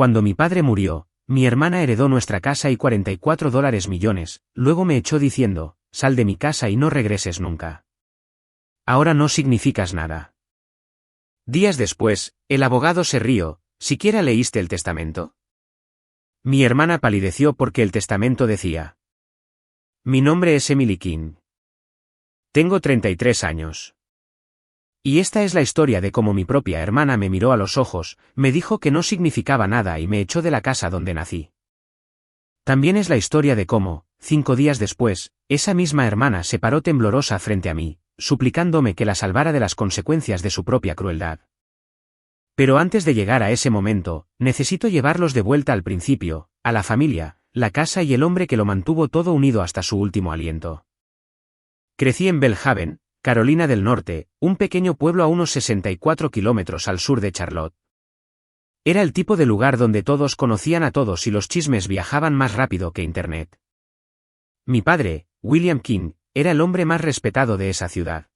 Cuando mi padre murió, mi hermana heredó nuestra casa y $44 millones, luego me echó diciendo, sal de mi casa y no regreses nunca. Ahora no significas nada. Días después, el abogado se rió, ¿siquiera leíste el testamento? Mi hermana palideció porque el testamento decía. Mi nombre es Emily King. Tengo 33 años. Y esta es la historia de cómo mi propia hermana me miró a los ojos, me dijo que no significaba nada y me echó de la casa donde nací. También es la historia de cómo, 5 días después, esa misma hermana se paró temblorosa frente a mí, suplicándome que la salvara de las consecuencias de su propia crueldad. Pero antes de llegar a ese momento, necesito llevarlos de vuelta al principio, a la familia, la casa y el hombre que lo mantuvo todo unido hasta su último aliento. Crecí en Belhaven, Carolina del Norte, un pequeño pueblo a unos 64 kilómetros al sur de Charlotte. Era el tipo de lugar donde todos conocían a todos y los chismes viajaban más rápido que Internet. Mi padre, William King, era el hombre más respetado de esa ciudad.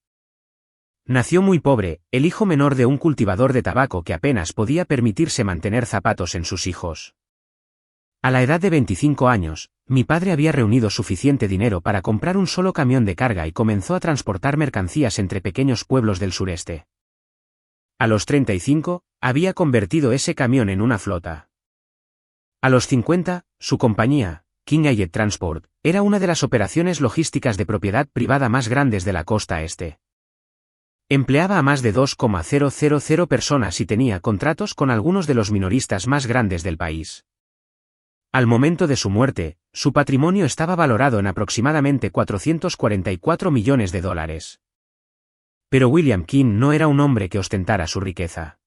Nació muy pobre, el hijo menor de un cultivador de tabaco que apenas podía permitirse mantener zapatos en sus hijos. A la edad de 25 años, mi padre había reunido suficiente dinero para comprar un solo camión de carga y comenzó a transportar mercancías entre pequeños pueblos del sureste. A los 35, había convertido ese camión en una flota. A los 50, su compañía, King Aid Transport, era una de las operaciones logísticas de propiedad privada más grandes de la costa este. Empleaba a más de 2,000 personas y tenía contratos con algunos de los minoristas más grandes del país. Al momento de su muerte, su patrimonio estaba valorado en aproximadamente $444 millones. Pero William King no era un hombre que ostentara su riqueza.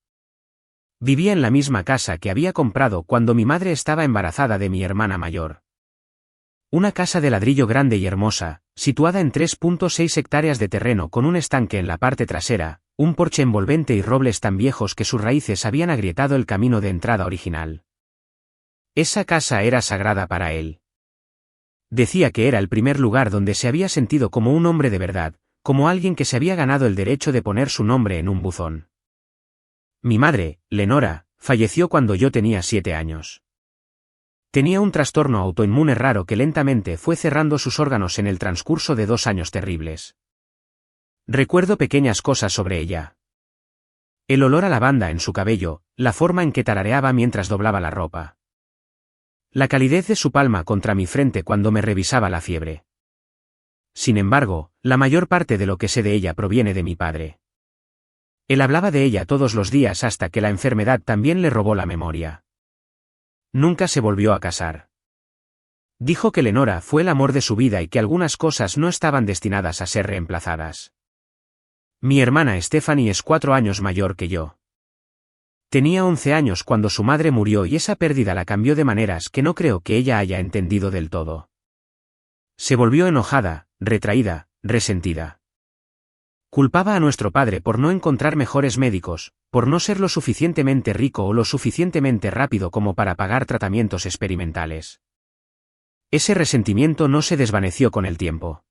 Vivía en la misma casa que había comprado cuando mi madre estaba embarazada de mi hermana mayor. Una casa de ladrillo grande y hermosa, situada en 3.6 hectáreas de terreno con un estanque en la parte trasera, un porche envolvente y robles tan viejos que sus raíces habían agrietado el camino de entrada original. Esa casa era sagrada para él. Decía que era el primer lugar donde se había sentido como un hombre de verdad, como alguien que se había ganado el derecho de poner su nombre en un buzón. Mi madre, Lenora, falleció cuando yo tenía 7 años. Tenía un trastorno autoinmune raro que lentamente fue cerrando sus órganos en el transcurso de 2 años terribles. Recuerdo pequeñas cosas sobre ella. El olor a lavanda en su cabello, la forma en que tarareaba mientras doblaba la ropa. La calidez de su palma contra mi frente cuando me revisaba la fiebre. Sin embargo, la mayor parte de lo que sé de ella proviene de mi padre. Él hablaba de ella todos los días hasta que la enfermedad también le robó la memoria. Nunca se volvió a casar. Dijo que Lenora fue el amor de su vida y que algunas cosas no estaban destinadas a ser reemplazadas. Mi hermana Stephanie es 4 años mayor que yo. Tenía 11 años cuando su madre murió y esa pérdida la cambió de maneras que no creo que ella haya entendido del todo. Se volvió enojada, retraída, resentida. Culpaba a nuestro padre por no encontrar mejores médicos, por no ser lo suficientemente rico o lo suficientemente rápido como para pagar tratamientos experimentales. Ese resentimiento no se desvaneció con el tiempo.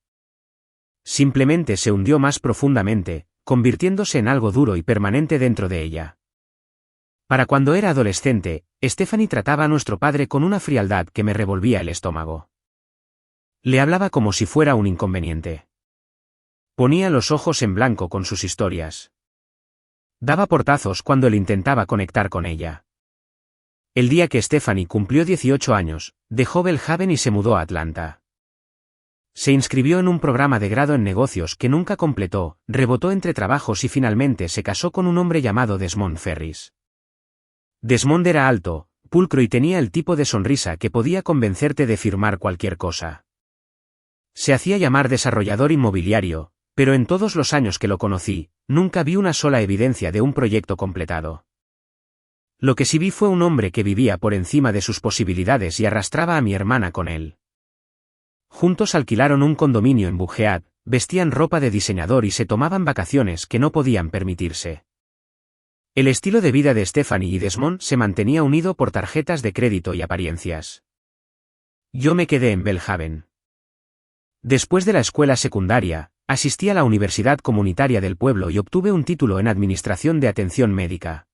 Simplemente se hundió más profundamente, convirtiéndose en algo duro y permanente dentro de ella. Para cuando era adolescente, Stephanie trataba a nuestro padre con una frialdad que me revolvía el estómago. Le hablaba como si fuera un inconveniente. Ponía los ojos en blanco con sus historias. Daba portazos cuando él intentaba conectar con ella. El día que Stephanie cumplió 18 años, dejó Belhaven y se mudó a Atlanta. Se inscribió en un programa de grado en negocios que nunca completó, rebotó entre trabajos y finalmente se casó con un hombre llamado Desmond Ferris. Desmond era alto, pulcro y tenía el tipo de sonrisa que podía convencerte de firmar cualquier cosa. Se hacía llamar desarrollador inmobiliario, pero en todos los años que lo conocí, nunca vi una sola evidencia de un proyecto completado. Lo que sí vi fue un hombre que vivía por encima de sus posibilidades y arrastraba a mi hermana con él. Juntos alquilaron un condominio en Bugeat, vestían ropa de diseñador y se tomaban vacaciones que no podían permitirse. El estilo de vida de Stephanie y Desmond se mantenía unido por tarjetas de crédito y apariencias. Yo me quedé en Belhaven. Después de la escuela secundaria, asistí a la Universidad Comunitaria del pueblo y obtuve un título en Administración de Atención Médica.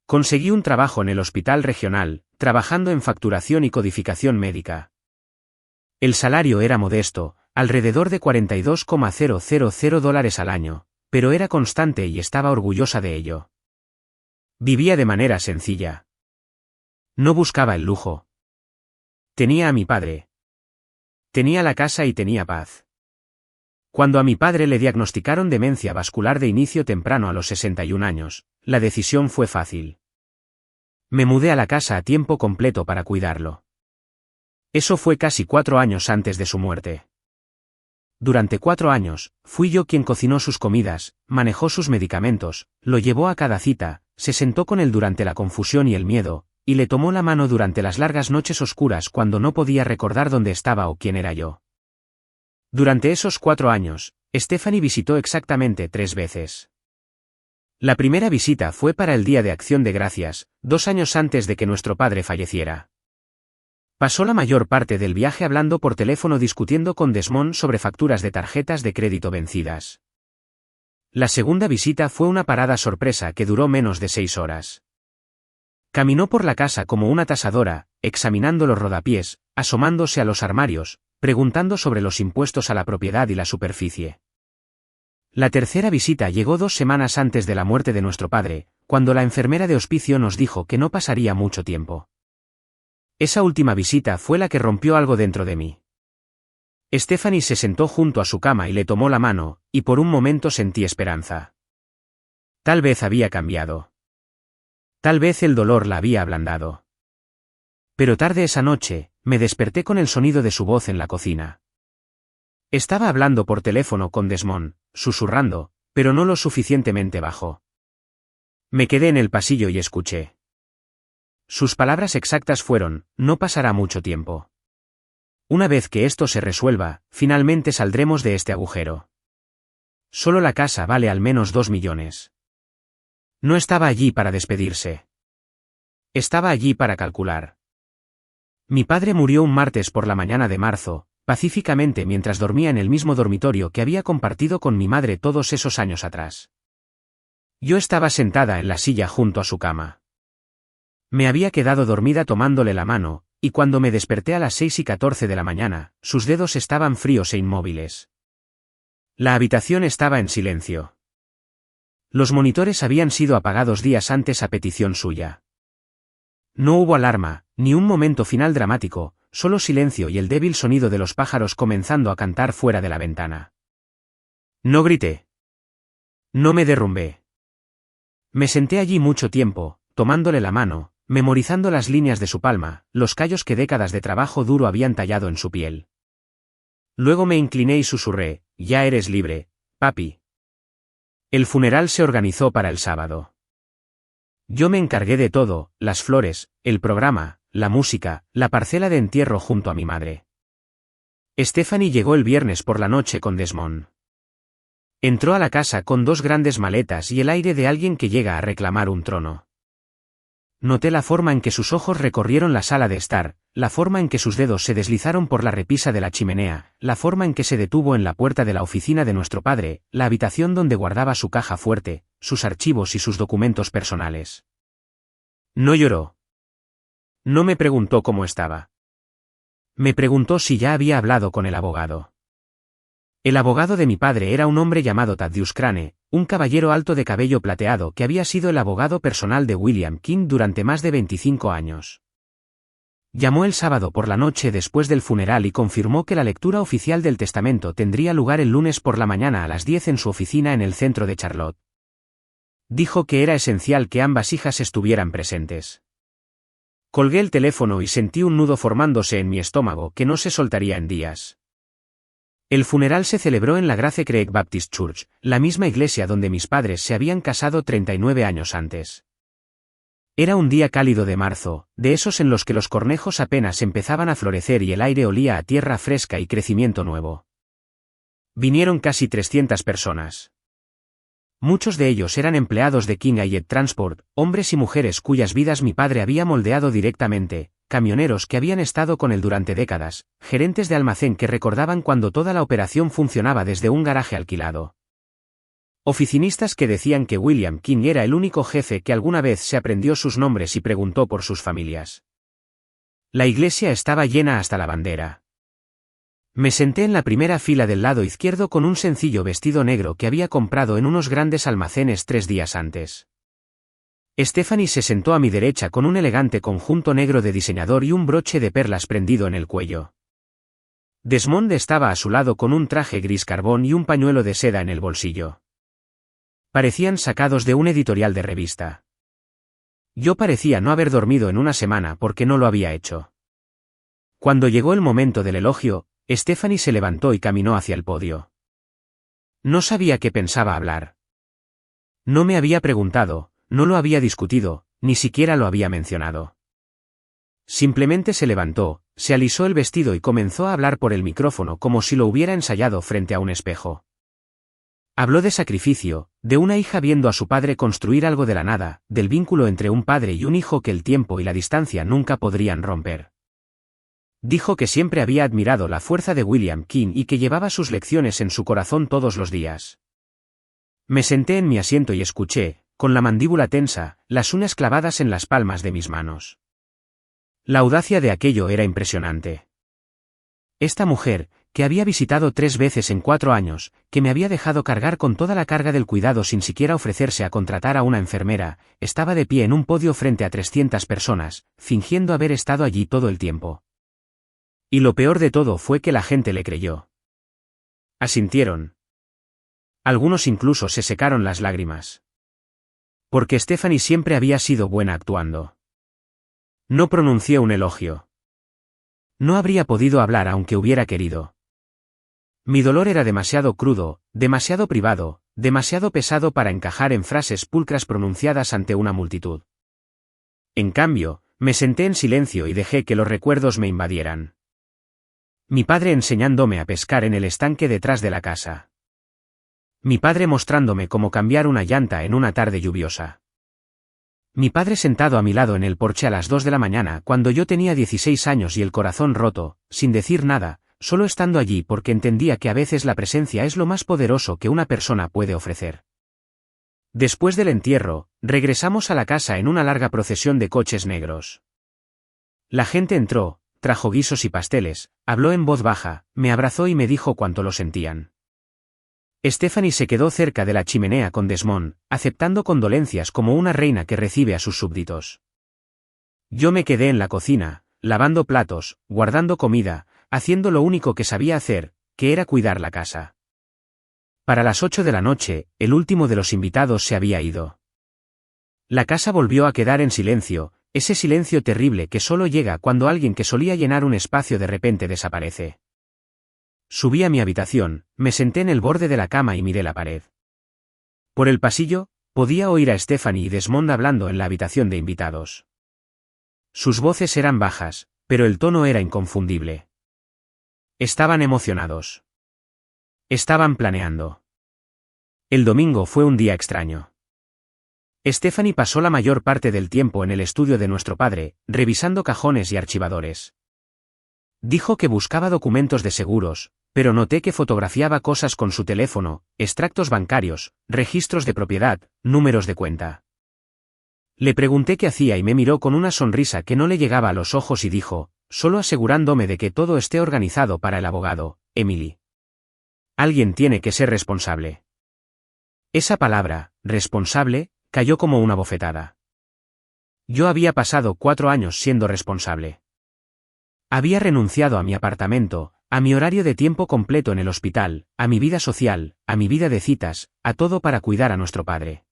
Conseguí un trabajo en el hospital regional, trabajando en facturación y codificación médica. El salario era modesto, alrededor de $42,000 al año, pero era constante y estaba orgullosa de ello. Vivía de manera sencilla. No buscaba el lujo. Tenía a mi padre. Tenía la casa y tenía paz. Cuando a mi padre le diagnosticaron demencia vascular de inicio temprano a los 61 años, la decisión fue fácil. Me mudé a la casa a tiempo completo para cuidarlo. Eso fue casi 4 años antes de su muerte. Durante 4 años, fui yo quien cocinó sus comidas, manejó sus medicamentos, lo llevó a cada cita, se sentó con él durante la confusión y el miedo, y le tomó la mano durante las largas noches oscuras cuando no podía recordar dónde estaba o quién era yo. Durante esos 4 años, Stephanie visitó exactamente 3 veces. La primera visita fue para el Día de Acción de Gracias, 2 años antes de que nuestro padre falleciera. Pasó la mayor parte del viaje hablando por teléfono discutiendo con Desmond sobre facturas de tarjetas de crédito vencidas. La segunda visita fue una parada sorpresa que duró menos de 6 horas. Caminó por la casa como una tasadora, examinando los rodapiés, asomándose a los armarios, preguntando sobre los impuestos a la propiedad y la superficie. La tercera visita llegó 2 semanas antes de la muerte de nuestro padre, cuando la enfermera de hospicio nos dijo que no pasaría mucho tiempo. Esa última visita fue la que rompió algo dentro de mí. Stephanie se sentó junto a su cama y le tomó la mano, y por un momento sentí esperanza. Tal vez había cambiado. Tal vez el dolor la había ablandado. Pero tarde esa noche, me desperté con el sonido de su voz en la cocina. Estaba hablando por teléfono con Desmond, susurrando, pero no lo suficientemente bajo. Me quedé en el pasillo y escuché. Sus palabras exactas fueron: no pasará mucho tiempo. Una vez que esto se resuelva, finalmente saldremos de este agujero. Solo la casa vale al menos 2 millones. No estaba allí para despedirse. Estaba allí para calcular. Mi padre murió un martes por la mañana de marzo, pacíficamente mientras dormía en el mismo dormitorio que había compartido con mi madre todos esos años atrás. Yo estaba sentada en la silla junto a su cama. Me había quedado dormida tomándole la mano, y cuando me desperté a las 6:14 de la mañana, sus dedos estaban fríos e inmóviles. La habitación estaba en silencio. Los monitores habían sido apagados días antes a petición suya. No hubo alarma, ni un momento final dramático, solo silencio y el débil sonido de los pájaros comenzando a cantar fuera de la ventana. No grité. No me derrumbé. Me senté allí mucho tiempo, tomándole la mano, memorizando las líneas de su palma, los callos que décadas de trabajo duro habían tallado en su piel. Luego me incliné y susurré: ya eres libre, papi. El funeral se organizó para el sábado. Yo me encargué de todo: las flores, el programa, la música, la parcela de entierro junto a mi madre. Stephanie llegó el viernes por la noche con Desmond. Entró a la casa con 2 grandes maletas y el aire de alguien que llega a reclamar un trono. Noté la forma en que sus ojos recorrieron la sala de estar, la forma en que sus dedos se deslizaron por la repisa de la chimenea, la forma en que se detuvo en la puerta de la oficina de nuestro padre, la habitación donde guardaba su caja fuerte, sus archivos y sus documentos personales. No lloró. No me preguntó cómo estaba. Me preguntó si ya había hablado con el abogado. El abogado de mi padre era un hombre llamado Thaddeus Crane, un caballero alto de cabello plateado que había sido el abogado personal de William King durante más de 25 años. Llamó el sábado por la noche después del funeral y confirmó que la lectura oficial del testamento tendría lugar el lunes por la mañana a las 10 en su oficina en el centro de Charlotte. Dijo que era esencial que ambas hijas estuvieran presentes. Colgué el teléfono y sentí un nudo formándose en mi estómago que no se soltaría en días. El funeral se celebró en la Grace Creek Baptist Church, la misma iglesia donde mis padres se habían casado 39 años antes. Era un día cálido de marzo, de esos en los que los cornejos apenas empezaban a florecer y el aire olía a tierra fresca y crecimiento nuevo. Vinieron casi 300 personas. Muchos de ellos eran empleados de King Aid Transport, hombres y mujeres cuyas vidas mi padre había moldeado directamente, camioneros que habían estado con él durante décadas, gerentes de almacén que recordaban cuando toda la operación funcionaba desde un garaje alquilado. Oficinistas que decían que William King era el único jefe que alguna vez se aprendió sus nombres y preguntó por sus familias. La iglesia estaba llena hasta la bandera. Me senté en la primera fila del lado izquierdo con un sencillo vestido negro que había comprado en unos grandes almacenes 3 días antes. Stephanie se sentó a mi derecha con un elegante conjunto negro de diseñador y un broche de perlas prendido en el cuello. Desmond estaba a su lado con un traje gris carbón y un pañuelo de seda en el bolsillo. Parecían sacados de un editorial de revista. Yo parecía no haber dormido en una semana porque no lo había hecho. Cuando llegó el momento del elogio, Stephanie se levantó y caminó hacia el podio. No sabía qué pensaba hablar. No me había preguntado, no lo había discutido, ni siquiera lo había mencionado. Simplemente se levantó, se alisó el vestido y comenzó a hablar por el micrófono como si lo hubiera ensayado frente a un espejo. Habló de sacrificio, de una hija viendo a su padre construir algo de la nada, del vínculo entre un padre y un hijo que el tiempo y la distancia nunca podrían romper. Dijo que siempre había admirado la fuerza de William King y que llevaba sus lecciones en su corazón todos los días. Me senté en mi asiento y escuché, con la mandíbula tensa, las uñas clavadas en las palmas de mis manos. La audacia de aquello era impresionante. Esta mujer, que había visitado 3 veces en 4 años, que me había dejado cargar con toda la carga del cuidado sin siquiera ofrecerse a contratar a una enfermera, estaba de pie en un podio frente a 300 personas, fingiendo haber estado allí todo el tiempo. Y lo peor de todo fue que la gente le creyó. Asintieron. Algunos incluso se secaron las lágrimas. Porque Stephanie siempre había sido buena actuando. No pronuncié un elogio. No habría podido hablar aunque hubiera querido. Mi dolor era demasiado crudo, demasiado privado, demasiado pesado para encajar en frases pulcras pronunciadas ante una multitud. En cambio, me senté en silencio y dejé que los recuerdos me invadieran. Mi padre enseñándome a pescar en el estanque detrás de la casa. Mi padre mostrándome cómo cambiar una llanta en una tarde lluviosa. Mi padre sentado a mi lado en el porche a las 2 de la mañana cuando yo tenía 16 años y el corazón roto, sin decir nada, solo estando allí porque entendía que a veces la presencia es lo más poderoso que una persona puede ofrecer. Después del entierro, regresamos a la casa en una larga procesión de coches negros. La gente entró, trajo guisos y pasteles, habló en voz baja, me abrazó y me dijo cuánto lo sentían. Stephanie se quedó cerca de la chimenea con Desmond, aceptando condolencias como una reina que recibe a sus súbditos. Yo me quedé en la cocina, lavando platos, guardando comida, haciendo lo único que sabía hacer, que era cuidar la casa. Para las 8 de la noche, el último de los invitados se había ido. La casa volvió a quedar en silencio, ese silencio terrible que solo llega cuando alguien que solía llenar un espacio de repente desaparece. Subí a mi habitación, me senté en el borde de la cama y miré la pared. Por el pasillo, podía oír a Stephanie y Desmond hablando en la habitación de invitados. Sus voces eran bajas, pero el tono era inconfundible. Estaban emocionados. Estaban planeando. El domingo fue un día extraño. Stephanie pasó la mayor parte del tiempo en el estudio de nuestro padre, revisando cajones y archivadores. Dijo que buscaba documentos de seguros, pero noté que fotografiaba cosas con su teléfono, extractos bancarios, registros de propiedad, números de cuenta. Le pregunté qué hacía y me miró con una sonrisa que no le llegaba a los ojos y dijo, solo asegurándome de que todo esté organizado para el abogado, Emily. Alguien tiene que ser responsable. Esa palabra, responsable, cayó como una bofetada. Yo había pasado 4 años siendo responsable. Había renunciado a mi apartamento, a mi horario de tiempo completo en el hospital, a mi vida social, a mi vida de citas, a todo para cuidar a nuestro padre.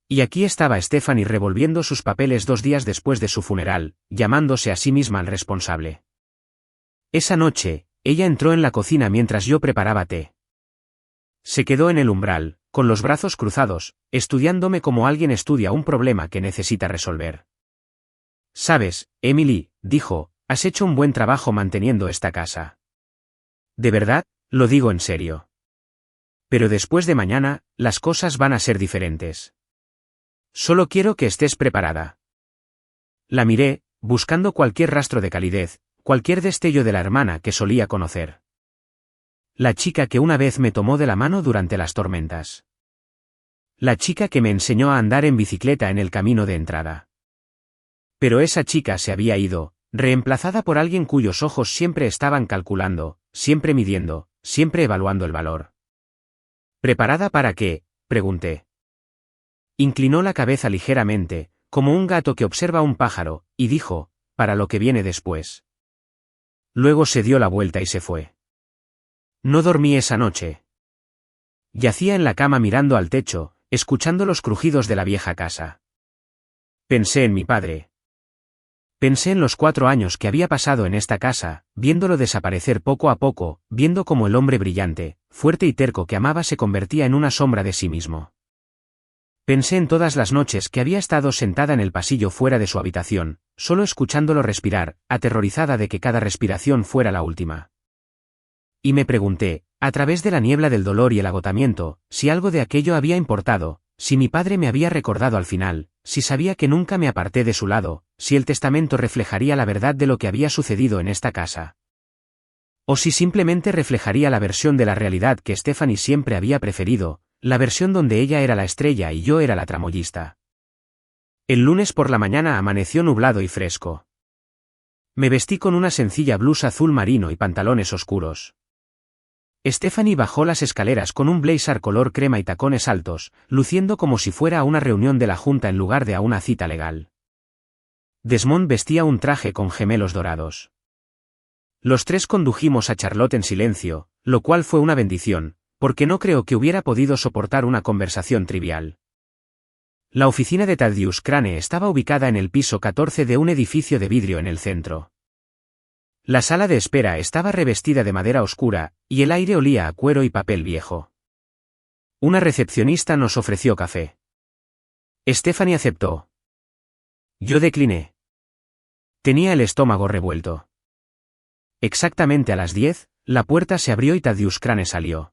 Y aquí estaba Stephanie revolviendo sus papeles 2 días después de su funeral, llamándose a sí misma el responsable. Esa noche, ella entró en la cocina mientras yo preparaba té. Se quedó en el umbral, con los brazos cruzados, estudiándome como alguien estudia un problema que necesita resolver. «Sabes, Emily», dijo, «has hecho un buen trabajo manteniendo esta casa. De verdad, lo digo en serio. Pero después de mañana, las cosas van a ser diferentes. Solo quiero que estés preparada». La miré, buscando cualquier rastro de calidez, cualquier destello de la hermana que solía conocer. La chica que una vez me tomó de la mano durante las tormentas. La chica que me enseñó a andar en bicicleta en el camino de entrada. Pero esa chica se había ido, reemplazada por alguien cuyos ojos siempre estaban calculando, siempre midiendo, siempre evaluando el valor. ¿Preparada para qué?, pregunté. Inclinó la cabeza ligeramente, como un gato que observa un pájaro, y dijo, para lo que viene después. Luego se dio la vuelta y se fue. No dormí esa noche. Yacía en la cama mirando al techo, escuchando los crujidos de la vieja casa. Pensé en mi padre. Pensé en los 4 años que había pasado en esta casa, viéndolo desaparecer poco a poco, viendo cómo el hombre brillante, fuerte y terco que amaba se convertía en una sombra de sí mismo. Pensé en todas las noches que había estado sentada en el pasillo fuera de su habitación, solo escuchándolo respirar, aterrorizada de que cada respiración fuera la última. Y me pregunté, a través de la niebla del dolor y el agotamiento, si algo de aquello había importado, si mi padre me había recordado al final, si sabía que nunca me aparté de su lado, si el testamento reflejaría la verdad de lo que había sucedido en esta casa. O si simplemente reflejaría la versión de la realidad que Stephanie siempre había preferido, la versión donde ella era la estrella y yo era la tramoyista. El lunes por la mañana amaneció nublado y fresco. Me vestí con una sencilla blusa azul marino y pantalones oscuros. Stephanie bajó las escaleras con un blazer color crema y tacones altos, luciendo como si fuera a una reunión de la junta en lugar de a una cita legal. Desmond vestía un traje con gemelos dorados. Los tres condujimos a Charlotte en silencio, lo cual fue una bendición, porque no creo que hubiera podido soportar una conversación trivial. La oficina de Thaddeus Crane estaba ubicada en el piso 14 de un edificio de vidrio en el centro. La sala de espera estaba revestida de madera oscura, y el aire olía a cuero y papel viejo. Una recepcionista nos ofreció café. Stephanie aceptó. Yo decliné. Tenía el estómago revuelto. Exactamente a las 10, la puerta se abrió y Thaddeus Crane salió.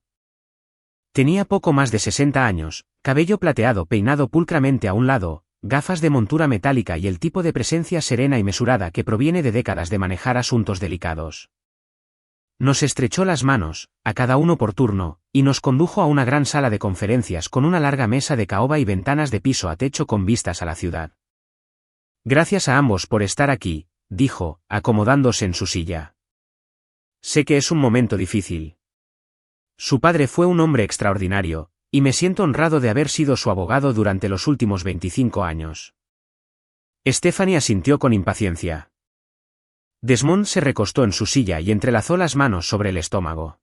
Tenía poco más de 60 años, cabello plateado peinado pulcramente a un lado, gafas de montura metálica y el tipo de presencia serena y mesurada que proviene de décadas de manejar asuntos delicados. Nos estrechó las manos, a cada uno por turno, y nos condujo a una gran sala de conferencias con una larga mesa de caoba y ventanas de piso a techo con vistas a la ciudad. Gracias a ambos por estar aquí, dijo, acomodándose en su silla. Sé que es un momento difícil. Su padre fue un hombre extraordinario, y me siento honrado de haber sido su abogado durante los últimos 25 años. Stephanie asintió con impaciencia. Desmond se recostó en su silla y entrelazó las manos sobre el estómago.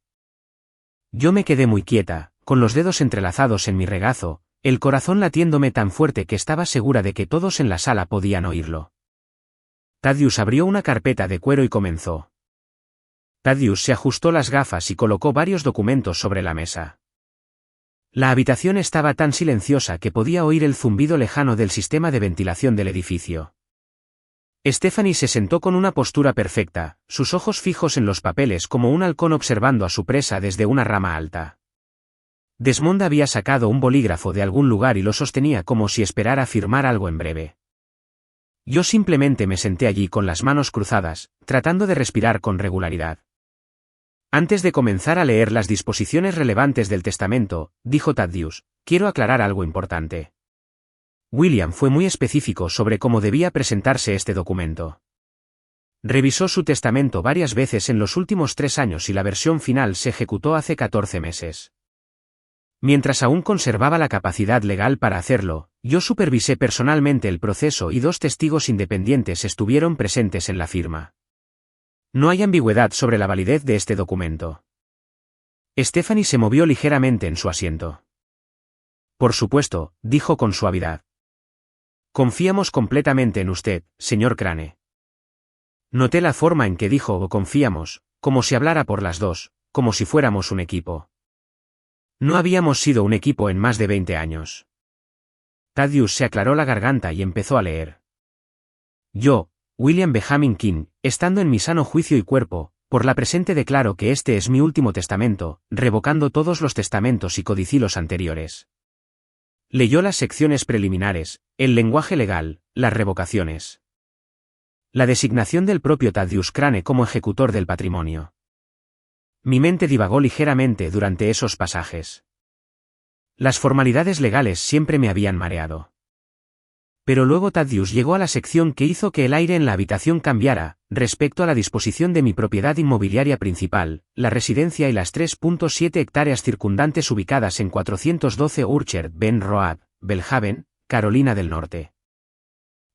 Yo me quedé muy quieta, con los dedos entrelazados en mi regazo, el corazón latiéndome tan fuerte que estaba segura de que todos en la sala podían oírlo. Thaddeus abrió una carpeta de cuero y comenzó. Thaddeus se ajustó las gafas y colocó varios documentos sobre la mesa. La habitación estaba tan silenciosa que podía oír el zumbido lejano del sistema de ventilación del edificio. Stephanie se sentó con una postura perfecta, sus ojos fijos en los papeles como un halcón observando a su presa desde una rama alta. Desmond había sacado un bolígrafo de algún lugar y lo sostenía como si esperara firmar algo en breve. Yo simplemente me senté allí con las manos cruzadas, tratando de respirar con regularidad. Antes de comenzar a leer las disposiciones relevantes del testamento, dijo Thaddeus, quiero aclarar algo importante. William fue muy específico sobre cómo debía presentarse este documento. Revisó su testamento varias veces en los últimos 3 años y la versión final se ejecutó hace 14 meses. Mientras aún conservaba la capacidad legal para hacerlo, yo supervisé personalmente el proceso y 2 testigos independientes estuvieron presentes en la firma. No hay ambigüedad sobre la validez de este documento. Stephanie se movió ligeramente en su asiento. Por supuesto, dijo con suavidad. Confiamos completamente en usted, señor Crane. Noté la forma en que dijo o confiamos, como si hablara por las dos, como si fuéramos un equipo. No habíamos sido un equipo en más de 20 años. Thaddeus se aclaró la garganta y empezó a leer. Yo, William Benjamin King, estando en mi sano juicio y cuerpo, por la presente declaro que este es mi último testamento, revocando todos los testamentos y codicilos anteriores. Leyó las secciones preliminares, el lenguaje legal, las revocaciones. La designación del propio Thaddeus Crane como ejecutor del patrimonio. Mi mente divagó ligeramente durante esos pasajes. Las formalidades legales siempre me habían mareado. Pero luego Thaddeus llegó a la sección que hizo que el aire en la habitación cambiara, respecto a la disposición de mi propiedad inmobiliaria principal, la residencia y las 3.7 hectáreas circundantes ubicadas en 412 Orchard Bend Road, Belhaven, Carolina del Norte.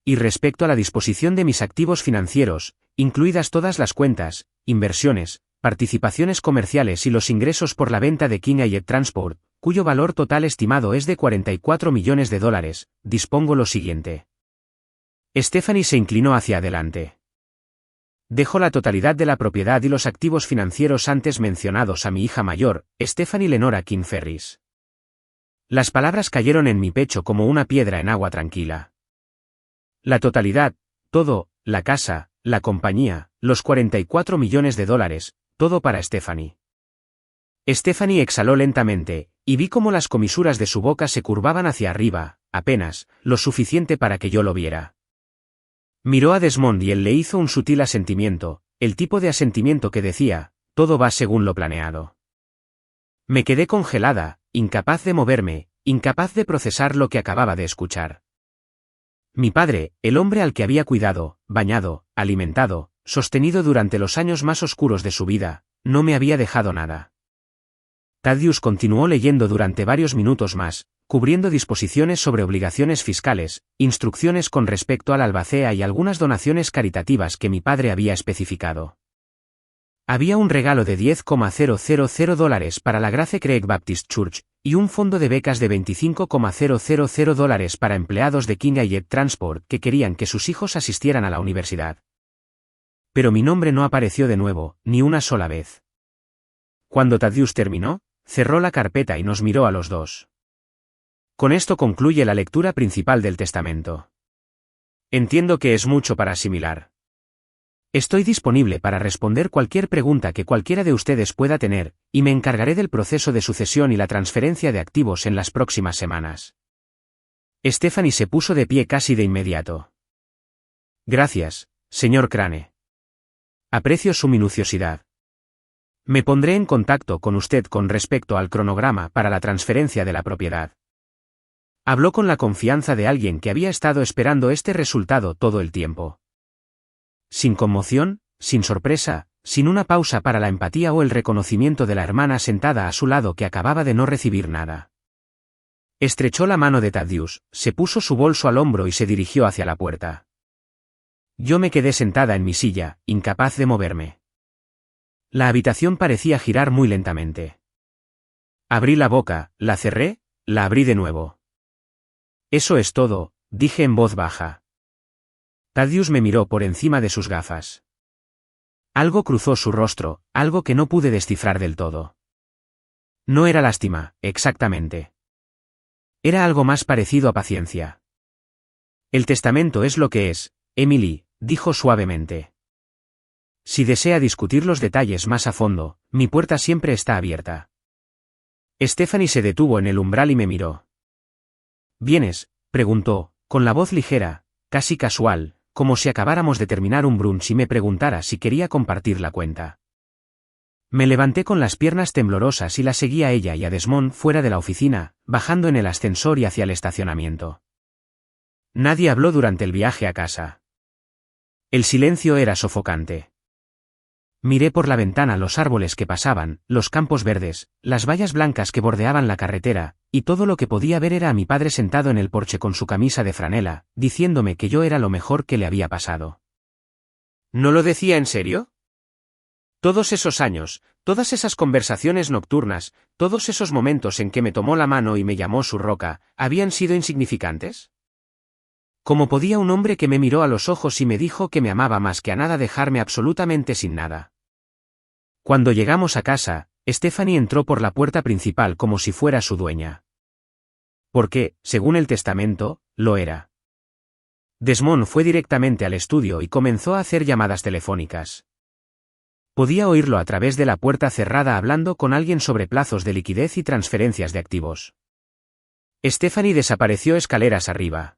Y respecto a la disposición de mis activos financieros, incluidas todas las cuentas, inversiones, participaciones comerciales y los ingresos por la venta de King Air Transport, cuyo valor total estimado es de $44 millones, dispongo lo siguiente. Stephanie se inclinó hacia adelante. Dejo la totalidad de la propiedad y los activos financieros antes mencionados a mi hija mayor, Stephanie Lenora King Ferris. Las palabras cayeron en mi pecho como una piedra en agua tranquila. La totalidad, todo, la casa, la compañía, los $44 millones, todo para Stephanie. Stephanie exhaló lentamente, y vi cómo las comisuras de su boca se curvaban hacia arriba, apenas, lo suficiente para que yo lo viera. Miró a Desmond y él le hizo un sutil asentimiento, el tipo de asentimiento que decía, todo va según lo planeado. Me quedé congelada, incapaz de moverme, incapaz de procesar lo que acababa de escuchar. Mi padre, el hombre al que había cuidado, bañado, alimentado, sostenido durante los años más oscuros de su vida, no me había dejado nada. Thaddeus continuó leyendo durante varios minutos más, cubriendo disposiciones sobre obligaciones fiscales, instrucciones con respecto al albacea y algunas donaciones caritativas que mi padre había especificado. Había un regalo de $10,000 para la Grace Creek Baptist Church, y un fondo de becas de $25,000 para empleados de King Air Transport que querían que sus hijos asistieran a la universidad. Pero mi nombre no apareció de nuevo, ni una sola vez. Cuando Thaddeus terminó, cerró la carpeta y nos miró a los dos. Con esto concluye la lectura principal del testamento. Entiendo que es mucho para asimilar. Estoy disponible para responder cualquier pregunta que cualquiera de ustedes pueda tener, y me encargaré del proceso de sucesión y la transferencia de activos en las próximas semanas. Stephanie se puso de pie casi de inmediato. Gracias, señor Crane. Aprecio su minuciosidad. Me pondré en contacto con usted con respecto al cronograma para la transferencia de la propiedad. Habló con la confianza de alguien que había estado esperando este resultado todo el tiempo. Sin conmoción, sin sorpresa, sin una pausa para la empatía o el reconocimiento de la hermana sentada a su lado que acababa de no recibir nada. Estrechó la mano de Thaddeus, se puso su bolso al hombro y se dirigió hacia la puerta. Yo me quedé sentada en mi silla, incapaz de moverme. La habitación parecía girar muy lentamente. Abrí la boca, la cerré, la abrí de nuevo. Eso es todo, dije en voz baja. Thaddeus me miró por encima de sus gafas. Algo cruzó su rostro, algo que no pude descifrar del todo. No era lástima, exactamente. Era algo más parecido a paciencia. El testamento es lo que es, Emily, dijo suavemente. Si desea discutir los detalles más a fondo, mi puerta siempre está abierta. Stephanie se detuvo en el umbral y me miró. ¿Vienes?, preguntó, con la voz ligera, casi casual, como si acabáramos de terminar un brunch y me preguntara si quería compartir la cuenta. Me levanté con las piernas temblorosas y la seguí a ella y a Desmond fuera de la oficina, bajando en el ascensor y hacia el estacionamiento. Nadie habló durante el viaje a casa. El silencio era sofocante. Miré por la ventana los árboles que pasaban, los campos verdes, las vallas blancas que bordeaban la carretera, y todo lo que podía ver era a mi padre sentado en el porche con su camisa de franela, diciéndome que yo era lo mejor que le había pasado. ¿No lo decía en serio? Todos esos años, todas esas conversaciones nocturnas, todos esos momentos en que me tomó la mano y me llamó su roca, ¿habían sido insignificantes? ¿Cómo podía un hombre que me miró a los ojos y me dijo que me amaba más que a nada dejarme absolutamente sin nada? Cuando llegamos a casa, Stephanie entró por la puerta principal como si fuera su dueña. Porque, según el testamento, lo era. Desmond fue directamente al estudio y comenzó a hacer llamadas telefónicas. Podía oírlo a través de la puerta cerrada hablando con alguien sobre plazos de liquidez y transferencias de activos. Stephanie desapareció escaleras arriba.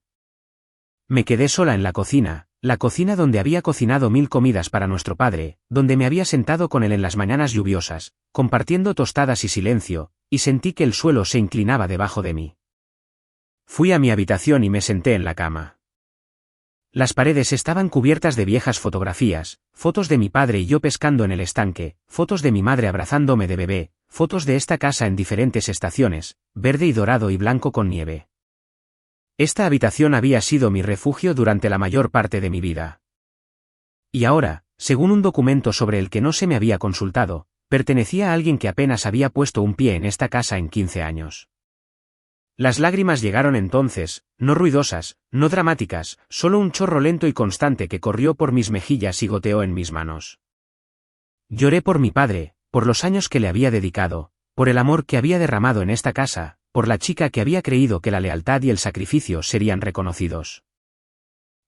Me quedé sola en la cocina donde había cocinado 1000 comidas para nuestro padre, donde me había sentado con él en las mañanas lluviosas, compartiendo tostadas y silencio, y sentí que el suelo se inclinaba debajo de mí. Fui a mi habitación y me senté en la cama. Las paredes estaban cubiertas de viejas fotografías, fotos de mi padre y yo pescando en el estanque, fotos de mi madre abrazándome de bebé, fotos de esta casa en diferentes estaciones, verde y dorado y blanco con nieve. Esta habitación había sido mi refugio durante la mayor parte de mi vida. Y ahora, según un documento sobre el que no se me había consultado, pertenecía a alguien que apenas había puesto un pie en esta casa en 15 años. Las lágrimas llegaron entonces, no ruidosas, no dramáticas, solo un chorro lento y constante que corrió por mis mejillas y goteó en mis manos. Lloré por mi padre, por los años que le había dedicado, por el amor que había derramado en esta casa, por la chica que había creído que la lealtad y el sacrificio serían reconocidos.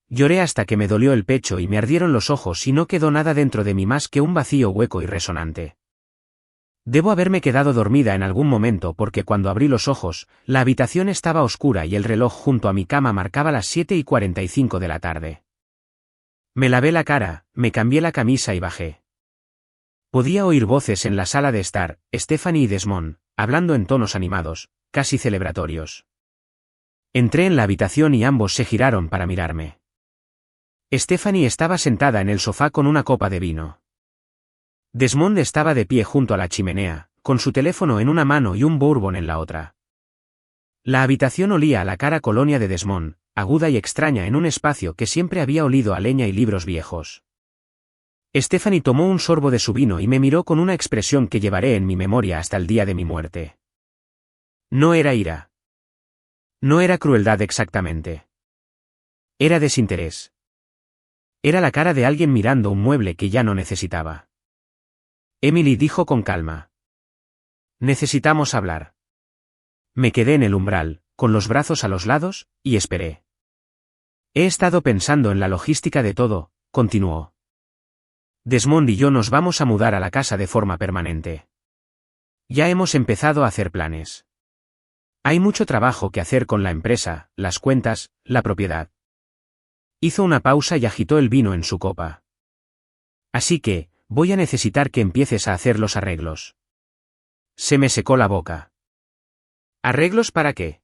Lloré hasta que me dolió el pecho y me ardieron los ojos y no quedó nada dentro de mí más que un vacío hueco y resonante. Debo haberme quedado dormida en algún momento porque cuando abrí los ojos, la habitación estaba oscura y el reloj junto a mi cama marcaba las 7:45 de la tarde. Me lavé la cara, me cambié la camisa y bajé. Podía oír voces en la sala de estar, Stephanie y Desmond, hablando en tonos animados, casi celebratorios. Entré en la habitación y ambos se giraron para mirarme. Stephanie estaba sentada en el sofá con una copa de vino. Desmond estaba de pie junto a la chimenea, con su teléfono en una mano y un bourbon en la otra. La habitación olía a la cara colonia de Desmond, aguda y extraña en un espacio que siempre había olido a leña y libros viejos. Stephanie tomó un sorbo de su vino y me miró con una expresión que llevaré en mi memoria hasta el día de mi muerte. No era ira. No era crueldad exactamente. Era desinterés. Era la cara de alguien mirando un mueble que ya no necesitaba. Emily dijo con calma. Necesitamos hablar. Me quedé en el umbral, con los brazos a los lados, y esperé. He estado pensando en la logística de todo, continuó. Desmond y yo nos vamos a mudar a la casa de forma permanente. Ya hemos empezado a hacer planes. Hay mucho trabajo que hacer con la empresa, las cuentas, la propiedad. Hizo una pausa y agitó el vino en su copa. Así que, voy a necesitar que empieces a hacer los arreglos. Se me secó la boca. ¿Arreglos para qué?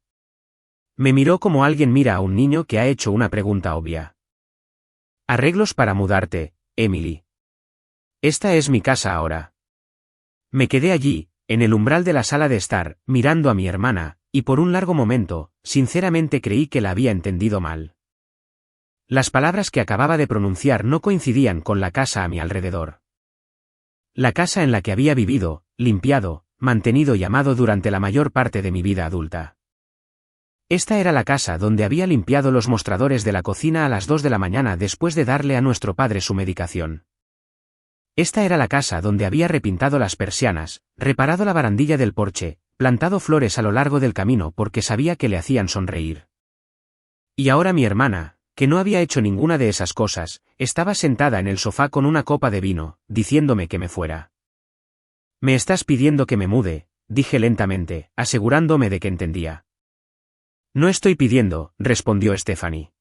Me miró como alguien mira a un niño que ha hecho una pregunta obvia. Arreglos para mudarte, Emily. Esta es mi casa ahora. Me quedé allí, en el umbral de la sala de estar, mirando a mi hermana, y por un largo momento, sinceramente creí que la había entendido mal. Las palabras que acababa de pronunciar no coincidían con la casa a mi alrededor. La casa en la que había vivido, limpiado, mantenido y amado durante la mayor parte de mi vida adulta. Esta era la casa donde había limpiado los mostradores de la cocina a las 2 de la mañana después de darle a nuestro padre su medicación. Esta era la casa donde había repintado las persianas, reparado la barandilla del porche, plantado flores a lo largo del camino porque sabía que le hacían sonreír. Y ahora mi hermana, que no había hecho ninguna de esas cosas, estaba sentada en el sofá con una copa de vino, diciéndome que me fuera. Me estás pidiendo que me mude, dije lentamente, asegurándome de que entendía. No estoy pidiendo, respondió Stephanie.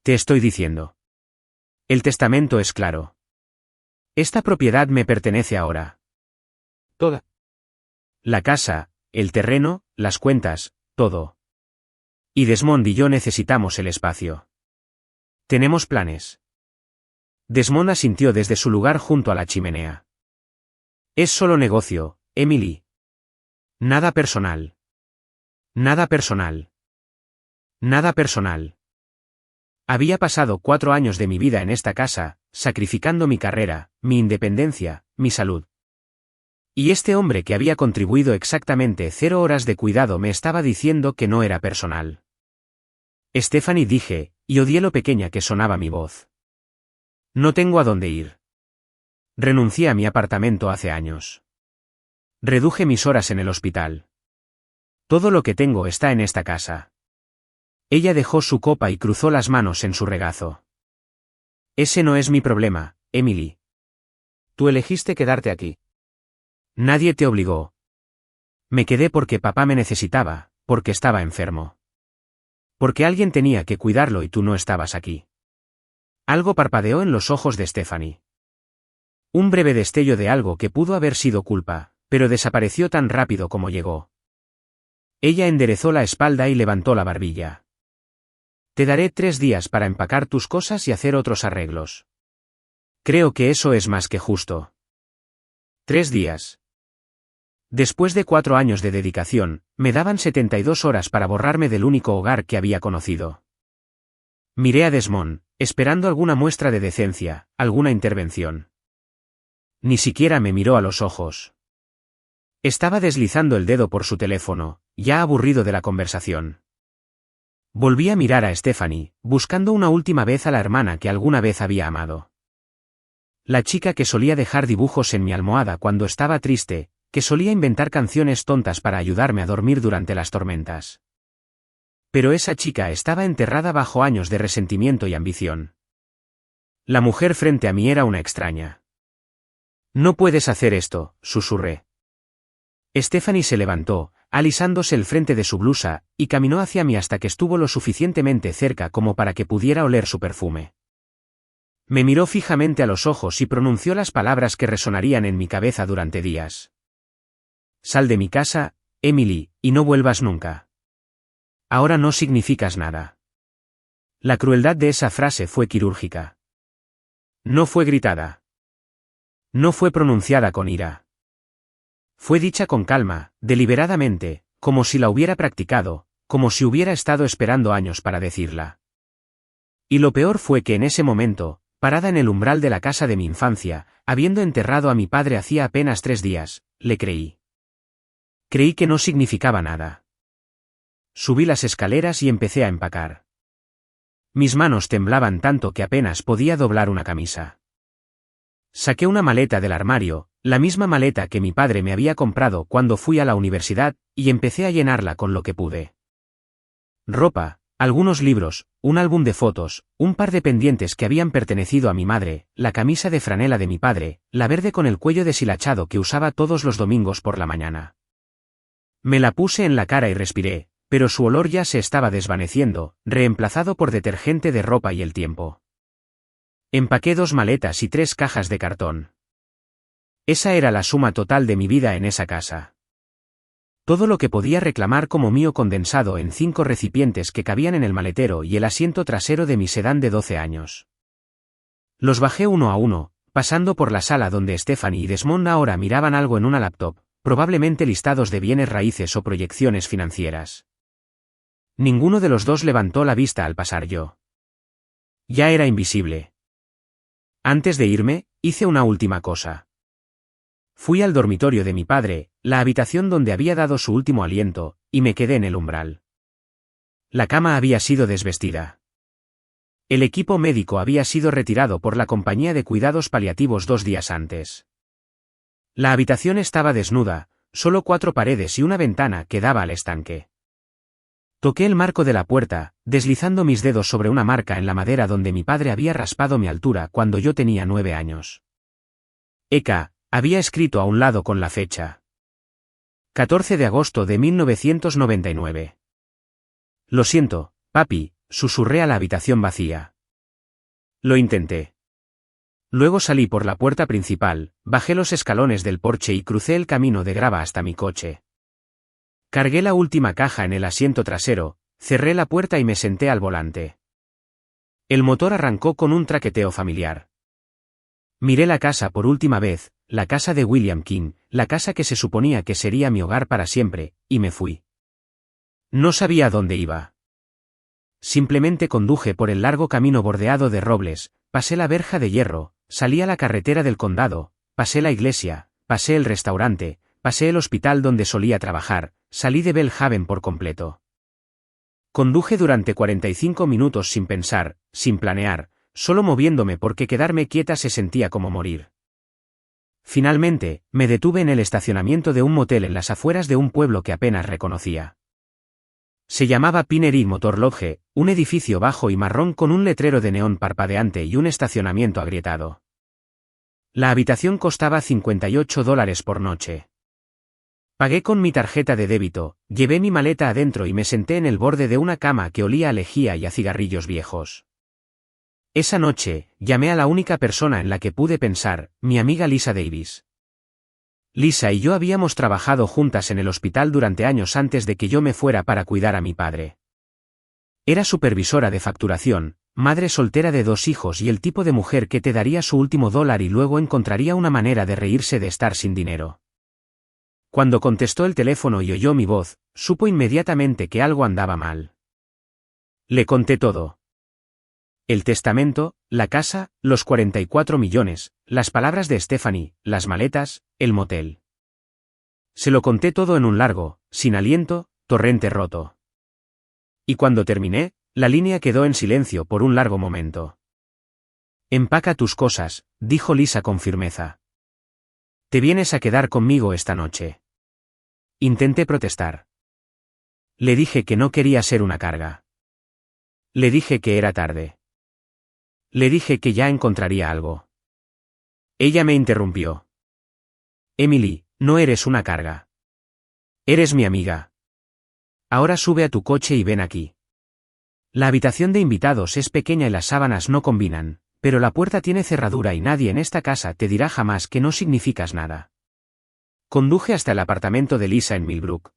Te estoy diciendo. El testamento es claro. Esta propiedad me pertenece ahora. Toda. La casa, el terreno, las cuentas, todo. Y Desmond y yo necesitamos el espacio. Tenemos planes. Desmond asintió desde su lugar junto a la chimenea. Es solo negocio, Emily. Nada personal. Nada personal. Nada personal. Había pasado 4 años de mi vida en esta casa, sacrificando mi carrera, mi independencia, mi salud. Y este hombre que había contribuido exactamente 0 horas de cuidado me estaba diciendo que no era personal. Stephanie, dije, y odié lo pequeña que sonaba mi voz. No tengo a dónde ir. Renuncié a mi apartamento hace años. Reduje mis horas en el hospital. Todo lo que tengo está en esta casa. Ella dejó su copa y cruzó las manos en su regazo. Ese no es mi problema, Emily. Tú elegiste quedarte aquí. Nadie te obligó. Me quedé porque papá me necesitaba, porque estaba enfermo. Porque alguien tenía que cuidarlo y tú no estabas aquí. Algo parpadeó en los ojos de Stephanie. Un breve destello de algo que pudo haber sido culpa, pero desapareció tan rápido como llegó. Ella enderezó la espalda y levantó la barbilla. Te daré 3 días para empacar tus cosas y hacer otros arreglos. Creo que eso es más que justo. 3 días. Después de 4 años de dedicación, me daban 72 horas para borrarme del único hogar que había conocido. Miré a Desmond, esperando alguna muestra de decencia, alguna intervención. Ni siquiera me miró a los ojos. Estaba deslizando el dedo por su teléfono, ya aburrido de la conversación. Volví a mirar a Stephanie, buscando una última vez a la hermana que alguna vez había amado. La chica que solía dejar dibujos en mi almohada cuando estaba triste, que solía inventar canciones tontas para ayudarme a dormir durante las tormentas. Pero esa chica estaba enterrada bajo años de resentimiento y ambición. La mujer frente a mí era una extraña. No puedes hacer esto, susurré. Stephanie se levantó, alisándose el frente de su blusa, y caminó hacia mí hasta que estuvo lo suficientemente cerca como para que pudiera oler su perfume. Me miró fijamente a los ojos y pronunció las palabras que resonarían en mi cabeza durante días. Sal de mi casa, Emily, y no vuelvas nunca. Ahora no significas nada. La crueldad de esa frase fue quirúrgica. No fue gritada. No fue pronunciada con ira. Fue dicha con calma, deliberadamente, como si la hubiera practicado, como si hubiera estado esperando años para decirla. Y lo peor fue que en ese momento, parada en el umbral de la casa de mi infancia, habiendo enterrado a mi padre hacía apenas 3 días, le creí. Creí que no significaba nada. Subí las escaleras y empecé a empacar. Mis manos temblaban tanto que apenas podía doblar una camisa. Saqué una maleta del armario, la misma maleta que mi padre me había comprado cuando fui a la universidad, y empecé a llenarla con lo que pude. Ropa, algunos libros, un álbum de fotos, un par de pendientes que habían pertenecido a mi madre, la camisa de franela de mi padre, la verde con el cuello deshilachado que usaba todos los domingos por la mañana. Me la puse en la cara y respiré, pero su olor ya se estaba desvaneciendo, reemplazado por detergente de ropa y el tiempo. Empaqué 2 maletas y 3 cajas de cartón. Esa era la suma total de mi vida en esa casa. Todo lo que podía reclamar como mío condensado en 5 recipientes que cabían en el maletero y el asiento trasero de mi sedán de 12 años. Los bajé uno a uno, pasando por la sala donde Stephanie y Desmond ahora miraban algo en una laptop, probablemente listados de bienes raíces o proyecciones financieras. Ninguno de los dos levantó la vista al pasar yo. Ya era invisible. Antes de irme, hice una última cosa. Fui al dormitorio de mi padre, la habitación donde había dado su último aliento, y me quedé en el umbral. La cama había sido desvestida. El equipo médico había sido retirado por la compañía de cuidados paliativos 2 días antes. La habitación estaba desnuda, solo 4 paredes y una ventana que daba al estanque. Toqué el marco de la puerta, deslizando mis dedos sobre una marca en la madera donde mi padre había raspado mi altura cuando yo tenía 9 años. Eka, había escrito a un lado con la fecha. 14 de agosto de 1999. Lo siento, papi, susurré a la habitación vacía. Lo intenté. Luego salí por la puerta principal, bajé los escalones del porche y crucé el camino de grava hasta mi coche. Cargué la última caja en el asiento trasero, cerré la puerta y me senté al volante. El motor arrancó con un traqueteo familiar. Miré la casa por última vez, la casa de William King, la casa que se suponía que sería mi hogar para siempre, y me fui. No sabía a dónde iba. Simplemente conduje por el largo camino bordeado de robles, pasé la verja de hierro, salí a la carretera del condado, pasé la iglesia, pasé el restaurante, pasé el hospital donde solía trabajar, salí de Belhaven por completo. Conduje durante 45 minutos sin pensar, sin planear, solo moviéndome porque quedarme quieta se sentía como morir. Finalmente, me detuve en el estacionamiento de un motel en las afueras de un pueblo que apenas reconocía. Se llamaba Pinery Motor Lodge, un edificio bajo y marrón con un letrero de neón parpadeante y un estacionamiento agrietado. La habitación costaba $58 por noche. Pagué con mi tarjeta de débito, llevé mi maleta adentro y me senté en el borde de una cama que olía a lejía y a cigarrillos viejos. Esa noche, llamé a la única persona en la que pude pensar, mi amiga Lisa Davis. Lisa y yo habíamos trabajado juntas en el hospital durante años antes de que yo me fuera para cuidar a mi padre. Era supervisora de facturación, madre soltera de 2 hijos y el tipo de mujer que te daría su último dólar y luego encontraría una manera de reírse de estar sin dinero. Cuando contestó el teléfono y oyó mi voz, supo inmediatamente que algo andaba mal. Le conté todo. El testamento, la casa, los 44 millones, las palabras de Stephanie, las maletas, el motel. Se lo conté todo en un largo, sin aliento, torrente roto. Y cuando terminé, la línea quedó en silencio por un largo momento. Empaca tus cosas, dijo Lisa con firmeza. Te vienes a quedar conmigo esta noche. Intenté protestar. Le dije que no quería ser una carga. Le dije que era tarde. Le dije que ya encontraría algo. Ella me interrumpió. Emily, no eres una carga. Eres mi amiga. Ahora sube a tu coche y ven aquí. La habitación de invitados es pequeña y las sábanas no combinan, pero la puerta tiene cerradura y nadie en esta casa te dirá jamás que no significas nada. Conduje hasta el apartamento de Lisa en Millbrook.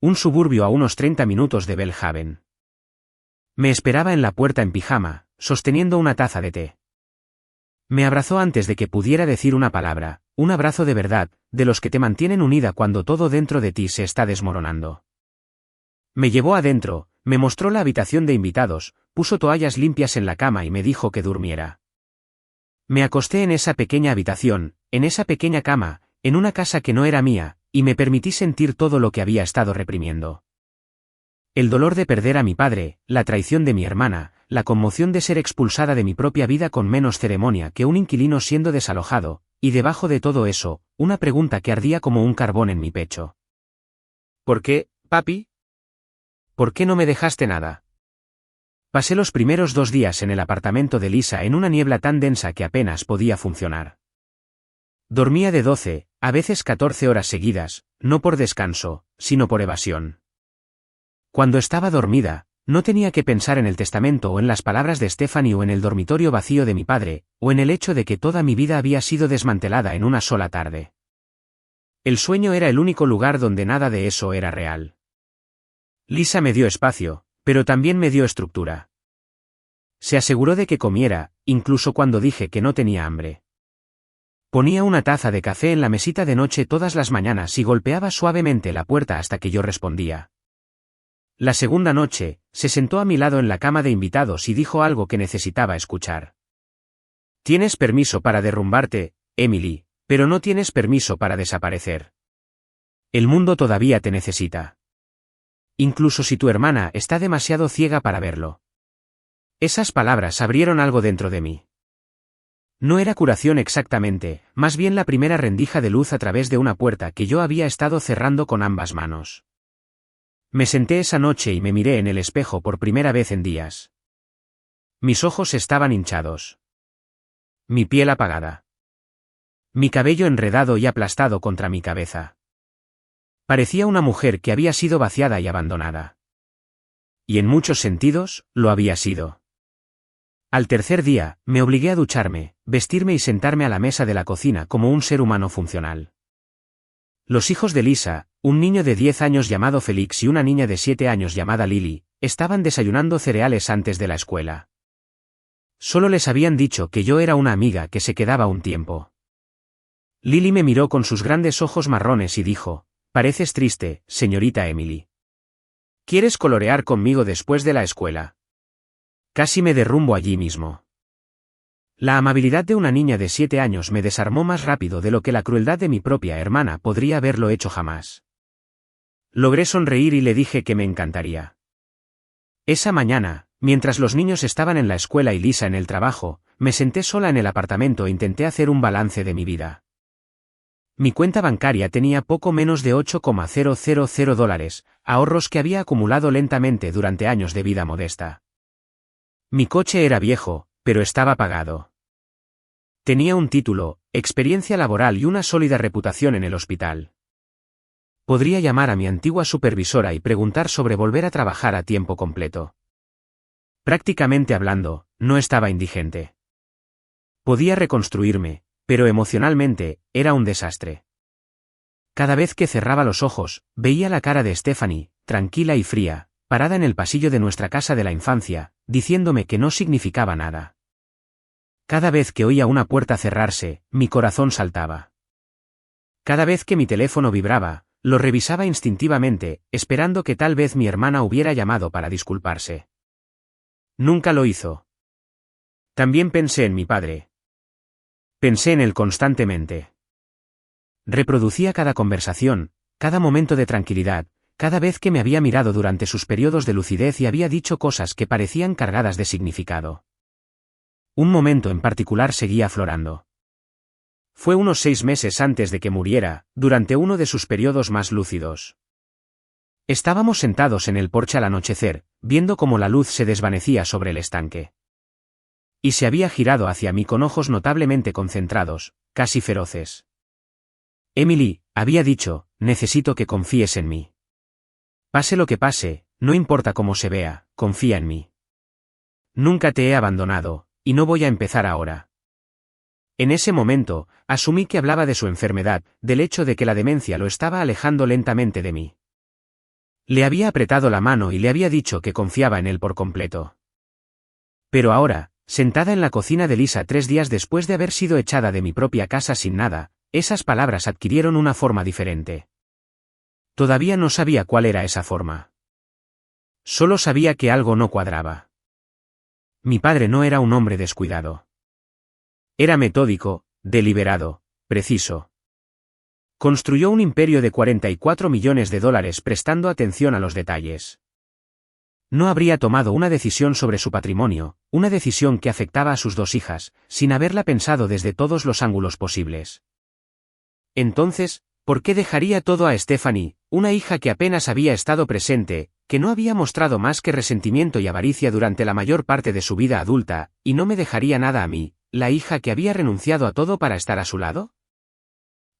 Un suburbio a unos 30 minutos de Belhaven. Me esperaba en la puerta en pijama, sosteniendo una taza de té. Me abrazó antes de que pudiera decir una palabra, un abrazo de verdad, de los que te mantienen unida cuando todo dentro de ti se está desmoronando. Me llevó adentro, me mostró la habitación de invitados, puso toallas limpias en la cama y me dijo que durmiera. Me acosté en esa pequeña habitación, en esa pequeña cama, en una casa que no era mía, y me permití sentir todo lo que había estado reprimiendo. El dolor de perder a mi padre, la traición de mi hermana, la conmoción de ser expulsada de mi propia vida con menos ceremonia que un inquilino siendo desalojado, y debajo de todo eso, una pregunta que ardía como un carbón en mi pecho. ¿Por qué, papi? ¿Por qué no me dejaste nada? Pasé los primeros 2 días en el apartamento de Lisa en una niebla tan densa que apenas podía funcionar. Dormía de 12, a veces 14 horas seguidas, no por descanso, sino por evasión. Cuando estaba dormida, no tenía que pensar en el testamento o en las palabras de Stephanie o en el dormitorio vacío de mi padre, o en el hecho de que toda mi vida había sido desmantelada en una sola tarde. El sueño era el único lugar donde nada de eso era real. Lisa me dio espacio, pero también me dio estructura. Se aseguró de que comiera, incluso cuando dije que no tenía hambre. Ponía una taza de café en la mesita de noche todas las mañanas y golpeaba suavemente la puerta hasta que yo respondía. La segunda noche, se sentó a mi lado en la cama de invitados y dijo algo que necesitaba escuchar. Tienes permiso para derrumbarte, Emily, pero no tienes permiso para desaparecer. El mundo todavía te necesita. Incluso si tu hermana está demasiado ciega para verlo. Esas palabras abrieron algo dentro de mí. No era curación exactamente, más bien la primera rendija de luz a través de una puerta que yo había estado cerrando con ambas manos. Me senté esa noche y me miré en el espejo por primera vez en días. Mis ojos estaban hinchados. Mi piel apagada. Mi cabello enredado y aplastado contra mi cabeza. Parecía una mujer que había sido vaciada y abandonada. Y en muchos sentidos, lo había sido. Al tercer día, me obligué a ducharme, vestirme y sentarme a la mesa de la cocina como un ser humano funcional. Los hijos de Lisa, un niño de 10 años llamado Félix y una niña de 7 años llamada Lily, estaban desayunando cereales antes de la escuela. Solo les habían dicho que yo era una amiga que se quedaba un tiempo. Lily me miró con sus grandes ojos marrones y dijo, «Pareces triste, señorita Emily. ¿Quieres colorear conmigo después de la escuela?» Casi me derrumbo allí mismo. La amabilidad de una niña de 7 años me desarmó más rápido de lo que la crueldad de mi propia hermana podría haberlo hecho jamás. Logré sonreír y le dije que me encantaría. Esa mañana, mientras los niños estaban en la escuela y Lisa en el trabajo, me senté sola en el apartamento e intenté hacer un balance de mi vida. Mi cuenta bancaria tenía poco menos de $8,000, ahorros que había acumulado lentamente durante años de vida modesta. Mi coche era viejo, pero estaba pagado. Tenía un título, experiencia laboral y una sólida reputación en el hospital. Podría llamar a mi antigua supervisora y preguntar sobre volver a trabajar a tiempo completo. Prácticamente hablando, no estaba indigente. Podía reconstruirme, pero emocionalmente, era un desastre. Cada vez que cerraba los ojos, veía la cara de Stephanie, tranquila y fría, parada en el pasillo de nuestra casa de la infancia, diciéndome que no significaba nada. Cada vez que oía una puerta cerrarse, mi corazón saltaba. Cada vez que mi teléfono vibraba, lo revisaba instintivamente, esperando que tal vez mi hermana hubiera llamado para disculparse. Nunca lo hizo. También pensé en mi padre. Pensé en él constantemente. Reproducía cada conversación, cada momento de tranquilidad, cada vez que me había mirado durante sus periodos de lucidez y había dicho cosas que parecían cargadas de significado. Un momento en particular seguía aflorando. Fue unos 6 meses antes de que muriera, durante uno de sus periodos más lúcidos. Estábamos sentados en el porche al anochecer, viendo cómo la luz se desvanecía sobre el estanque. Y se había girado hacia mí con ojos notablemente concentrados, casi feroces. Emily, había dicho, necesito que confíes en mí. Pase lo que pase, no importa cómo se vea, confía en mí. Nunca te he abandonado, y no voy a empezar ahora. En ese momento, asumí que hablaba de su enfermedad, del hecho de que la demencia lo estaba alejando lentamente de mí. Le había apretado la mano y le había dicho que confiaba en él por completo. Pero ahora, sentada en la cocina de Lisa 3 días después de haber sido echada de mi propia casa sin nada, esas palabras adquirieron una forma diferente. Todavía no sabía cuál era esa forma. Solo sabía que algo no cuadraba. Mi padre no era un hombre descuidado. Era metódico, deliberado, preciso. Construyó un imperio de $44 millones prestando atención a los detalles. No habría tomado una decisión sobre su patrimonio, una decisión que afectaba a sus 2 hijas, sin haberla pensado desde todos los ángulos posibles. Entonces, ¿por qué dejaría todo a Stephanie, una hija que apenas había estado presente, que no había mostrado más que resentimiento y avaricia durante la mayor parte de su vida adulta, y no me dejaría nada a mí, la hija que había renunciado a todo para estar a su lado?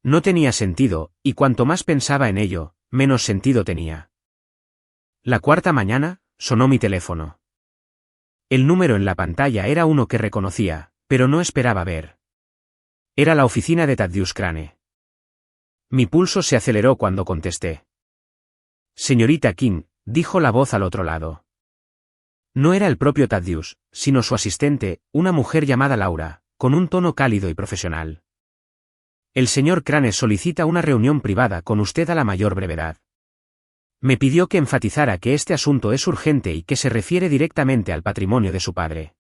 No tenía sentido, y cuanto más pensaba en ello, menos sentido tenía. La 4ª mañana, sonó mi teléfono. El número en la pantalla era uno que reconocía, pero no esperaba ver. Era la oficina de Thaddeus Crane. Mi pulso se aceleró cuando contesté. Señorita King, dijo la voz al otro lado. No era el propio Thaddeus, sino su asistente, una mujer llamada Laura, con un tono cálido y profesional. El señor Crane solicita una reunión privada con usted a la mayor brevedad. Me pidió que enfatizara que este asunto es urgente y que se refiere directamente al patrimonio de su padre.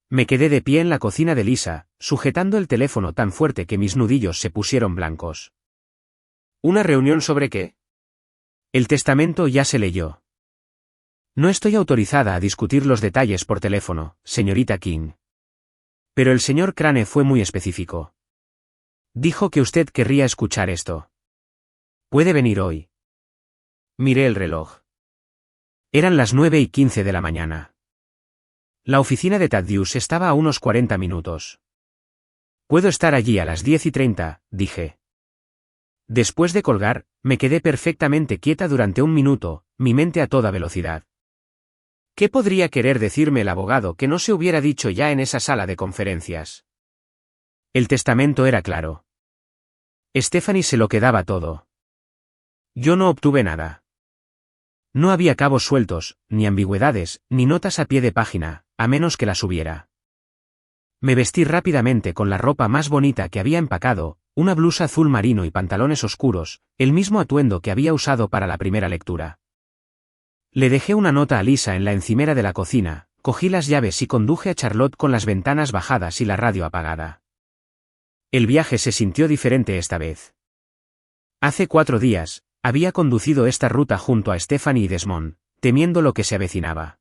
Me quedé de pie en la cocina de Lisa, sujetando el teléfono tan fuerte que mis nudillos se pusieron blancos. ¿Una reunión sobre qué? El testamento ya se leyó. No estoy autorizada a discutir los detalles por teléfono, señorita King. Pero el señor Crane fue muy específico. Dijo que usted querría escuchar esto. ¿Puede venir hoy? Miré el reloj. Eran las 9:15 de la mañana. La oficina de Thaddeus estaba a unos 40 minutos. Puedo estar allí a las 10:30, dije. Después de colgar, me quedé perfectamente quieta durante un minuto, mi mente a toda velocidad. ¿Qué podría querer decirme el abogado que no se hubiera dicho ya en esa sala de conferencias? El testamento era claro. Stephanie se lo quedaba todo. Yo no obtuve nada. No había cabos sueltos, ni ambigüedades, ni notas a pie de página, a menos que las hubiera. Me vestí rápidamente con la ropa más bonita que había empacado, una blusa azul marino y pantalones oscuros, el mismo atuendo que había usado para la primera lectura. Le dejé una nota a Lisa en la encimera de la cocina, cogí las llaves y conduje a Charlotte con las ventanas bajadas y la radio apagada. El viaje se sintió diferente esta vez. Hace 4 días, había conducido esta ruta junto a Stephanie y Desmond, temiendo lo que se avecinaba.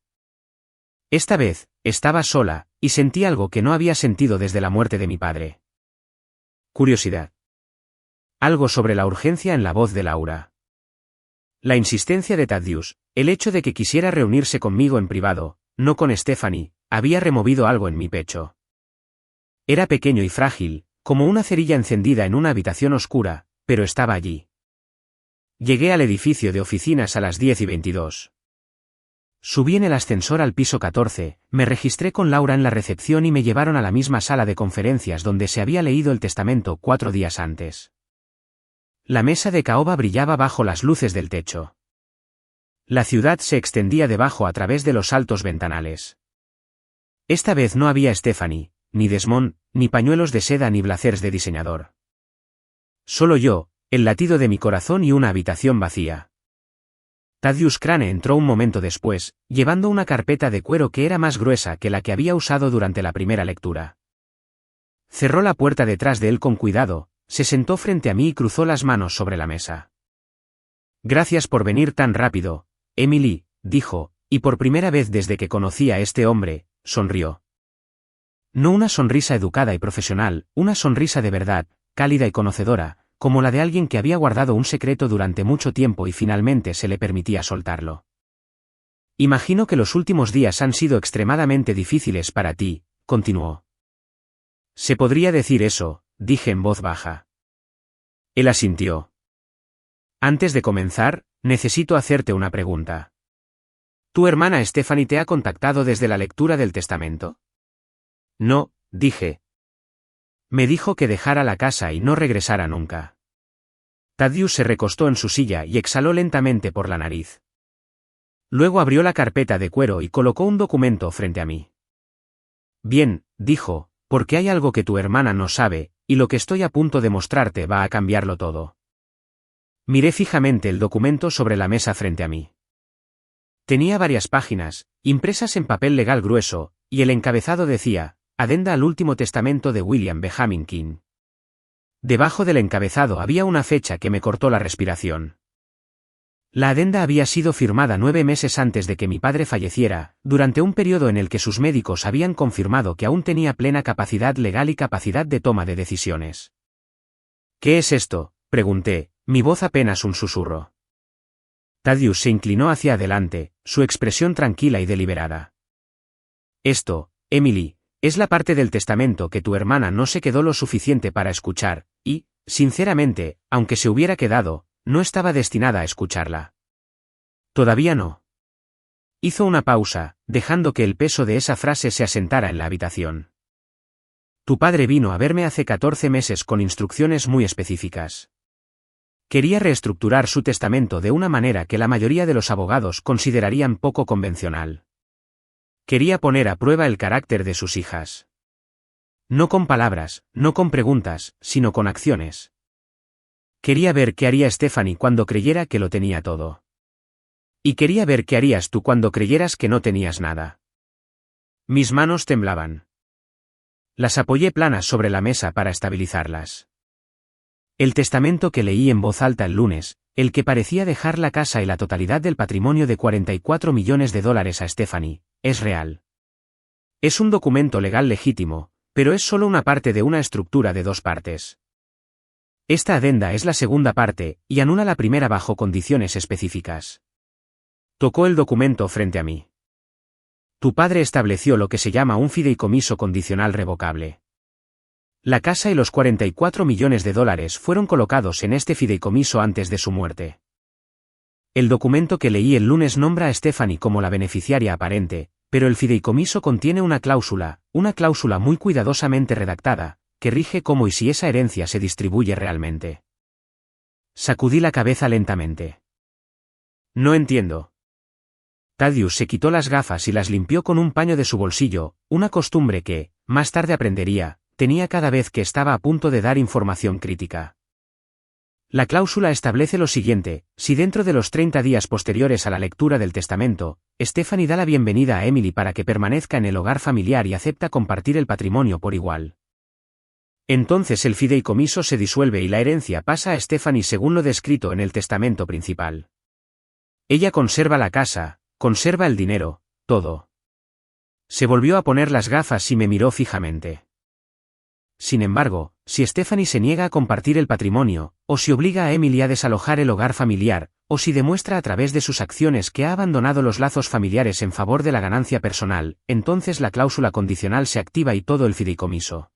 Esta vez, estaba sola, y sentí algo que no había sentido desde la muerte de mi padre. Curiosidad. Algo sobre la urgencia en la voz de Laura. La insistencia de Thaddeus, el hecho de que quisiera reunirse conmigo en privado, no con Stephanie, había removido algo en mi pecho. Era pequeño y frágil, como una cerilla encendida en una habitación oscura, pero estaba allí. Llegué al edificio de oficinas a las 10:22. Subí en el ascensor al piso 14, me registré con Laura en la recepción y me llevaron a la misma sala de conferencias donde se había leído el testamento 4 días antes. La mesa de caoba brillaba bajo las luces del techo. La ciudad se extendía debajo a través de los altos ventanales. Esta vez no había Stephanie, ni Desmond, ni pañuelos de seda ni blazers de diseñador. Solo yo, el latido de mi corazón y una habitación vacía. Thaddeus Crane entró un momento después, llevando una carpeta de cuero que era más gruesa que la que había usado durante la primera lectura. Cerró la puerta detrás de él con cuidado, se sentó frente a mí y cruzó las manos sobre la mesa. Gracias por venir tan rápido, Emily, dijo, y por primera vez desde que conocí a este hombre, sonrió. No una sonrisa educada y profesional, una sonrisa de verdad, cálida y conocedora, como la de alguien que había guardado un secreto durante mucho tiempo y finalmente se le permitía soltarlo. Imagino que los últimos días han sido extremadamente difíciles para ti, continuó. Se podría decir eso, dije en voz baja. Él asintió. Antes de comenzar, necesito hacerte una pregunta. ¿Tu hermana Stephanie te ha contactado desde la lectura del testamento? No, dije. Me dijo que dejara la casa y no regresara nunca. Thaddeus se recostó en su silla y exhaló lentamente por la nariz. Luego abrió la carpeta de cuero y colocó un documento frente a mí. Bien, dijo, porque hay algo que tu hermana no sabe, y lo que estoy a punto de mostrarte va a cambiarlo todo. Miré fijamente el documento sobre la mesa frente a mí. Tenía varias páginas, impresas en papel legal grueso, y el encabezado decía, Adenda al último testamento de William Benjamin King. Debajo del encabezado había una fecha que me cortó la respiración. La adenda había sido firmada 9 meses antes de que mi padre falleciera, durante un periodo en el que sus médicos habían confirmado que aún tenía plena capacidad legal y capacidad de toma de decisiones. ¿Qué es esto?, pregunté, mi voz apenas un susurro. Thaddeus se inclinó hacia adelante, su expresión tranquila y deliberada. Esto, Emily, es la parte del testamento que tu hermana no se quedó lo suficiente para escuchar, y, sinceramente, aunque se hubiera quedado, no estaba destinada a escucharla. Todavía no. Hizo una pausa, dejando que el peso de esa frase se asentara en la habitación. Tu padre vino a verme hace 14 meses con instrucciones muy específicas. Quería reestructurar su testamento de una manera que la mayoría de los abogados considerarían poco convencional. Quería poner a prueba el carácter de sus hijas. No con palabras, no con preguntas, sino con acciones. Quería ver qué haría Stephanie cuando creyera que lo tenía todo. Y quería ver qué harías tú cuando creyeras que no tenías nada. Mis manos temblaban. Las apoyé planas sobre la mesa para estabilizarlas. El testamento que leí en voz alta el lunes, el que parecía dejar la casa y la totalidad del patrimonio de $44 millones a Stephanie, es real. Es un documento legal legítimo, pero es solo una parte de una estructura de 2 partes. Esta adenda es la segunda parte, y anula la primera bajo condiciones específicas. Tocó el documento frente a mí. Tu padre estableció lo que se llama un fideicomiso condicional revocable. La casa y los $44 millones fueron colocados en este fideicomiso antes de su muerte. El documento que leí el lunes nombra a Stephanie como la beneficiaria aparente, pero el fideicomiso contiene una cláusula muy cuidadosamente redactada, que rige cómo y si esa herencia se distribuye realmente. Sacudí la cabeza lentamente. No entiendo. Thaddeus se quitó las gafas y las limpió con un paño de su bolsillo, una costumbre que, más tarde aprendería, tenía cada vez que estaba a punto de dar información crítica. La cláusula establece lo siguiente: si dentro de los 30 días posteriores a la lectura del testamento, Stephanie da la bienvenida a Emily para que permanezca en el hogar familiar y acepta compartir el patrimonio por igual. Entonces el fideicomiso se disuelve y la herencia pasa a Stephanie según lo descrito en el testamento principal. Ella conserva la casa, conserva el dinero, todo. Se volvió a poner las gafas y me miró fijamente. Sin embargo, si Stephanie se niega a compartir el patrimonio, o si obliga a Emily a desalojar el hogar familiar, o si demuestra a través de sus acciones que ha abandonado los lazos familiares en favor de la ganancia personal, entonces la cláusula condicional se activa y todo el fideicomiso.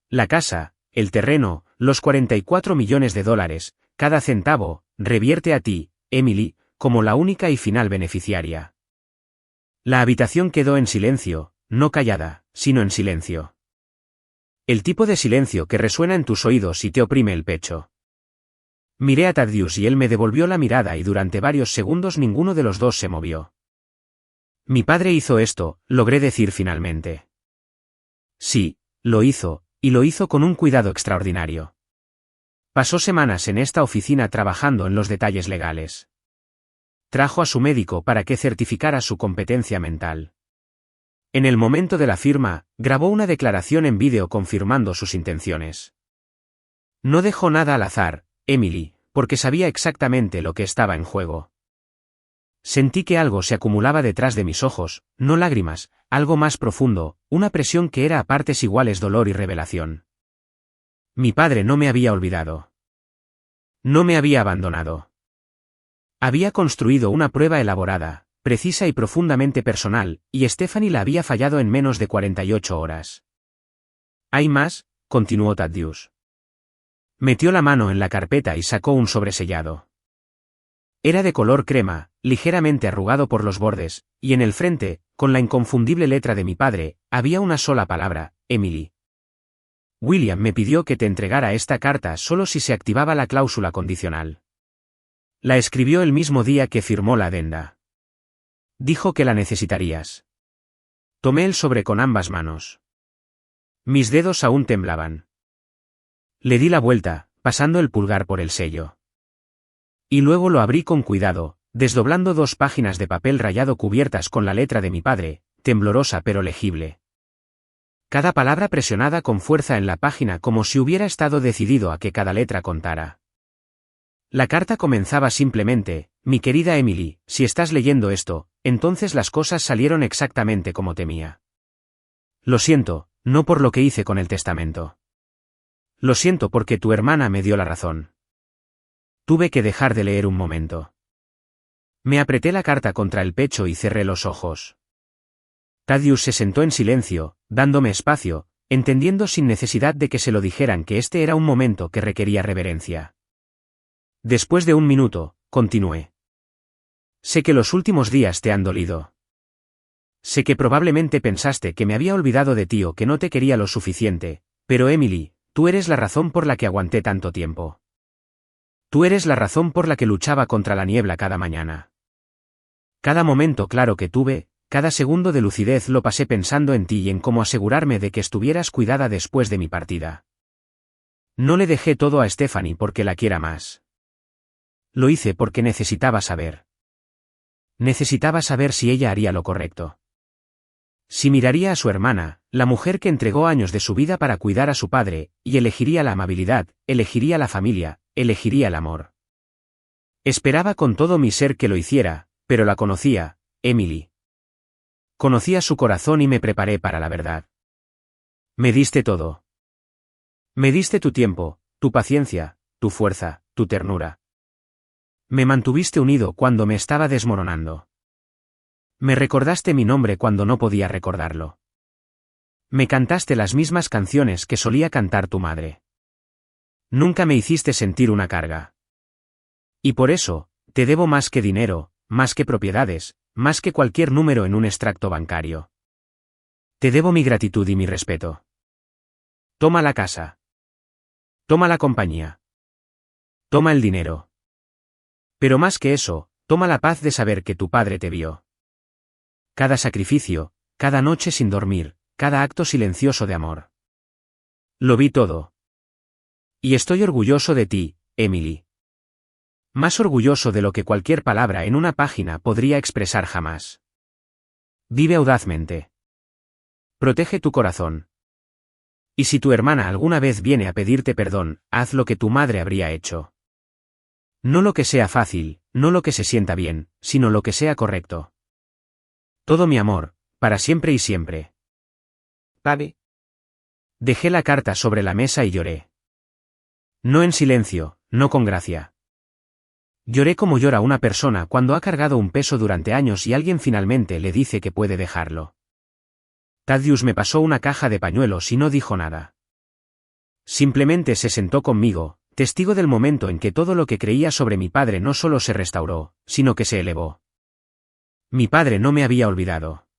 La casa, el terreno, los $44 millones, cada centavo, revierte a ti, Emily, como la única y final beneficiaria. La habitación quedó en silencio, no callada, sino en silencio. El tipo de silencio que resuena en tus oídos y te oprime el pecho. Miré a Thaddeus y él me devolvió la mirada y durante varios segundos ninguno de los dos se movió. Mi padre hizo esto, logré decir finalmente. Sí, lo hizo, y lo hizo con un cuidado extraordinario. Pasó semanas en esta oficina trabajando en los detalles legales. Trajo a su médico para que certificara su competencia mental. En el momento de la firma, grabó una declaración en vídeo confirmando sus intenciones. No dejó nada al azar, Emily, porque sabía exactamente lo que estaba en juego. Sentí que algo se acumulaba detrás de mis ojos, no lágrimas, algo más profundo, una presión que era a partes iguales dolor y revelación. Mi padre no me había olvidado. No me había abandonado. Había construido una prueba elaborada, precisa y profundamente personal, y Stephanie la había fallado en menos de 48 horas. ¿Hay más?, continuó Thaddeus. Metió la mano en la carpeta y sacó un sobresellado. Era de color crema, ligeramente arrugado por los bordes, y en el frente, con la inconfundible letra de mi padre, había una sola palabra, Emily. William me pidió que te entregara esta carta solo si se activaba la cláusula condicional. La escribió el mismo día que firmó la adenda. Dijo que la necesitarías. Tomé el sobre con ambas manos. Mis dedos aún temblaban. Le di la vuelta, pasando el pulgar por el sello. Y luego lo abrí con cuidado, desdoblando 2 páginas de papel rayado cubiertas con la letra de mi padre, temblorosa pero legible. Cada palabra presionada con fuerza en la página como si hubiera estado decidido a que cada letra contara. La carta comenzaba simplemente: mi querida Emily, si estás leyendo esto, entonces las cosas salieron exactamente como temía. Lo siento, no por lo que hice con el testamento. Lo siento porque tu hermana me dio la razón. Tuve que dejar de leer un momento. Me apreté la carta contra el pecho y cerré los ojos. Thaddeus se sentó en silencio, dándome espacio, entendiendo sin necesidad de que se lo dijeran que este era un momento que requería reverencia. Después de un minuto, continué. Sé que los últimos días te han dolido. Sé que probablemente pensaste que me había olvidado de ti o que no te quería lo suficiente, pero Emily, tú eres la razón por la que aguanté tanto tiempo. Tú eres la razón por la que luchaba contra la niebla cada mañana. Cada momento claro que tuve, cada segundo de lucidez lo pasé pensando en ti y en cómo asegurarme de que estuvieras cuidada después de mi partida. No le dejé todo a Stephanie porque la quiera más. Lo hice porque necesitaba saber. Necesitaba saber si ella haría lo correcto. Si miraría a su hermana, la mujer que entregó años de su vida para cuidar a su padre, y elegiría la amabilidad, elegiría la familia, elegiría el amor. Esperaba con todo mi ser que lo hiciera, pero la conocía, Emily. Conocía su corazón y me preparé para la verdad. Me diste todo. Me diste tu tiempo, tu paciencia, tu fuerza, tu ternura. Me mantuviste unido cuando me estaba desmoronando. Me recordaste mi nombre cuando no podía recordarlo. Me cantaste las mismas canciones que solía cantar tu madre. Nunca me hiciste sentir una carga. Y por eso, te debo más que dinero, más que propiedades, más que cualquier número en un extracto bancario. Te debo mi gratitud y mi respeto. Toma la casa. Toma la compañía. Toma el dinero. Pero más que eso, toma la paz de saber que tu padre te vio. Cada sacrificio, cada noche sin dormir, cada acto silencioso de amor. Lo vi todo. Y estoy orgulloso de ti, Emily. Más orgulloso de lo que cualquier palabra en una página podría expresar jamás. Vive audazmente. Protege tu corazón. Y si tu hermana alguna vez viene a pedirte perdón, haz lo que tu madre habría hecho. No lo que sea fácil, no lo que se sienta bien, sino lo que sea correcto. Todo mi amor, para siempre y siempre. Padre. Dejé la carta sobre la mesa y lloré. No en silencio, no con gracia. Lloré como llora una persona cuando ha cargado un peso durante años y alguien finalmente le dice que puede dejarlo. Thaddeus me pasó una caja de pañuelos y no dijo nada. Simplemente se sentó conmigo, Testigo del momento en que todo lo que creía sobre mi padre no solo se restauró, sino que se elevó. Mi padre no me había olvidado.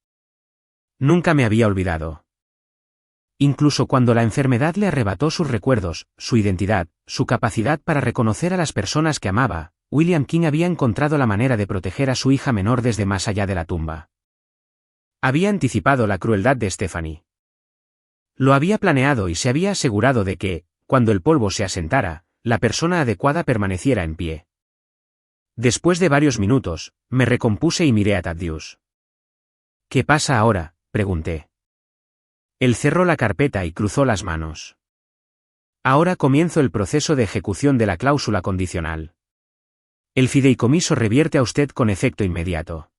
Nunca me había olvidado. Incluso cuando la enfermedad le arrebató sus recuerdos, su identidad, su capacidad para reconocer a las personas que amaba, William King había encontrado la manera de proteger a su hija menor desde más allá de la tumba. Había anticipado la crueldad de Stephanie. Lo había planeado y se había asegurado de que, cuando el polvo se asentara, la persona adecuada permaneciera en pie. Después de varios minutos, me recompuse y miré a Thaddeus. ¿Qué pasa ahora?, pregunté. Él cerró la carpeta y cruzó las manos. Ahora comienzo el proceso de ejecución de la cláusula condicional. El fideicomiso revierte a usted con efecto inmediato.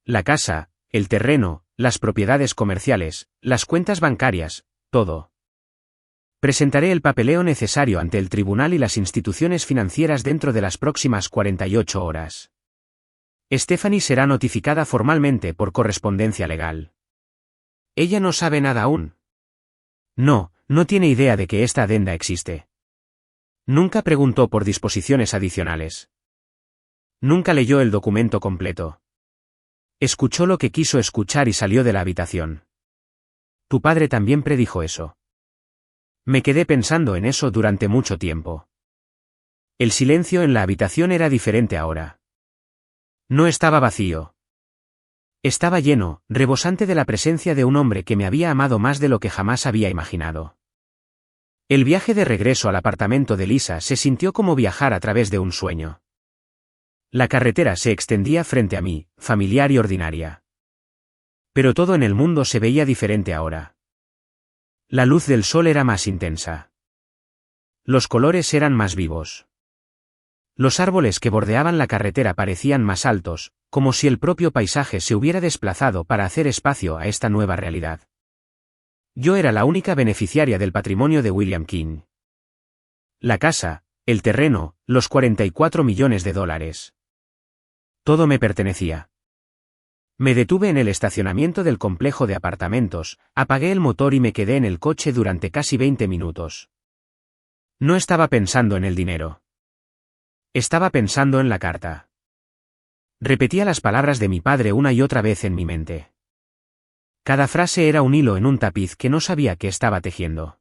La casa, el terreno, las propiedades comerciales, las cuentas bancarias, todo. Presentaré el papeleo necesario ante el tribunal y las instituciones financieras dentro de las próximas 48 horas. Stephanie será notificada formalmente por correspondencia legal. ¿Ella no sabe nada aún? No, no tiene idea de que esta adenda existe. Nunca preguntó por disposiciones adicionales. Nunca leyó el documento completo. Escuchó lo que quiso escuchar y salió de la habitación. Tu padre también predijo eso. Me quedé pensando en eso durante mucho tiempo. El silencio en la habitación era diferente ahora. No estaba vacío. Estaba lleno, rebosante de la presencia de un hombre que me había amado más de lo que jamás había imaginado. El viaje de regreso al apartamento de Lisa se sintió como viajar a través de un sueño. La carretera se extendía frente a mí, familiar y ordinaria. Pero todo en el mundo se veía diferente ahora. La luz del sol era más intensa. Los colores eran más vivos. Los árboles que bordeaban la carretera parecían más altos, como si el propio paisaje se hubiera desplazado para hacer espacio a esta nueva realidad. Yo era la única beneficiaria del patrimonio de William King. La casa, el terreno, los 44 millones de dólares. Todo me pertenecía. Me detuve en el estacionamiento del complejo de apartamentos, apagué el motor y me quedé en el coche durante casi 20 minutos. No estaba pensando en el dinero. Estaba pensando en la carta. Repetía las palabras de mi padre una y otra vez en mi mente. Cada frase era un hilo en un tapiz que no sabía que estaba tejiendo.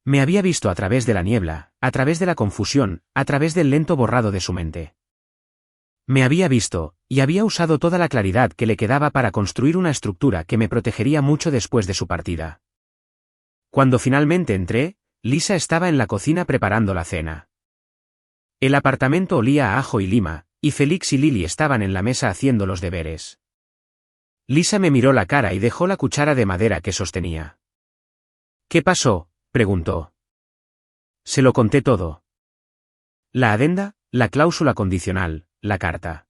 Me había visto a través de la niebla, a través de la confusión, a través del lento borrado de su mente. Me había visto, y había usado toda la claridad que le quedaba para construir una estructura que me protegería mucho después de su partida. Cuando finalmente entré, Lisa estaba en la cocina preparando la cena. El apartamento olía a ajo y lima, y Félix y Lily estaban en la mesa haciendo los deberes. Lisa me miró la cara y dejó la cuchara de madera que sostenía. ¿Qué pasó?, preguntó. Se lo conté todo. La adenda, la cláusula condicional, la carta.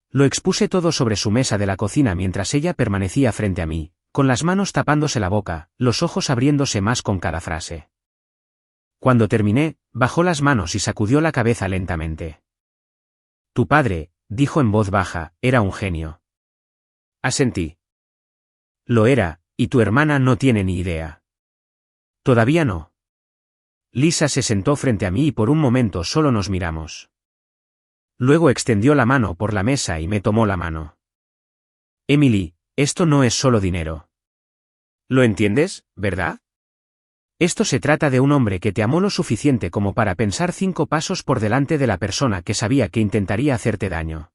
Lo expuse todo sobre su mesa de la cocina mientras ella permanecía frente a mí, con las manos tapándose la boca, los ojos abriéndose más con cada frase. Cuando terminé, bajó las manos y sacudió la cabeza lentamente. Tu padre, dijo en voz baja, era un genio. Asentí. Lo era, y tu hermana no tiene ni idea. Todavía no. Lisa se sentó frente a mí y por un momento solo nos miramos. Luego extendió la mano por la mesa y me tomó la mano. Emily, esto no es solo dinero. ¿Lo entiendes, verdad? Esto se trata de un hombre que te amó lo suficiente como para pensar 5 pasos por delante de la persona que sabía que intentaría hacerte daño.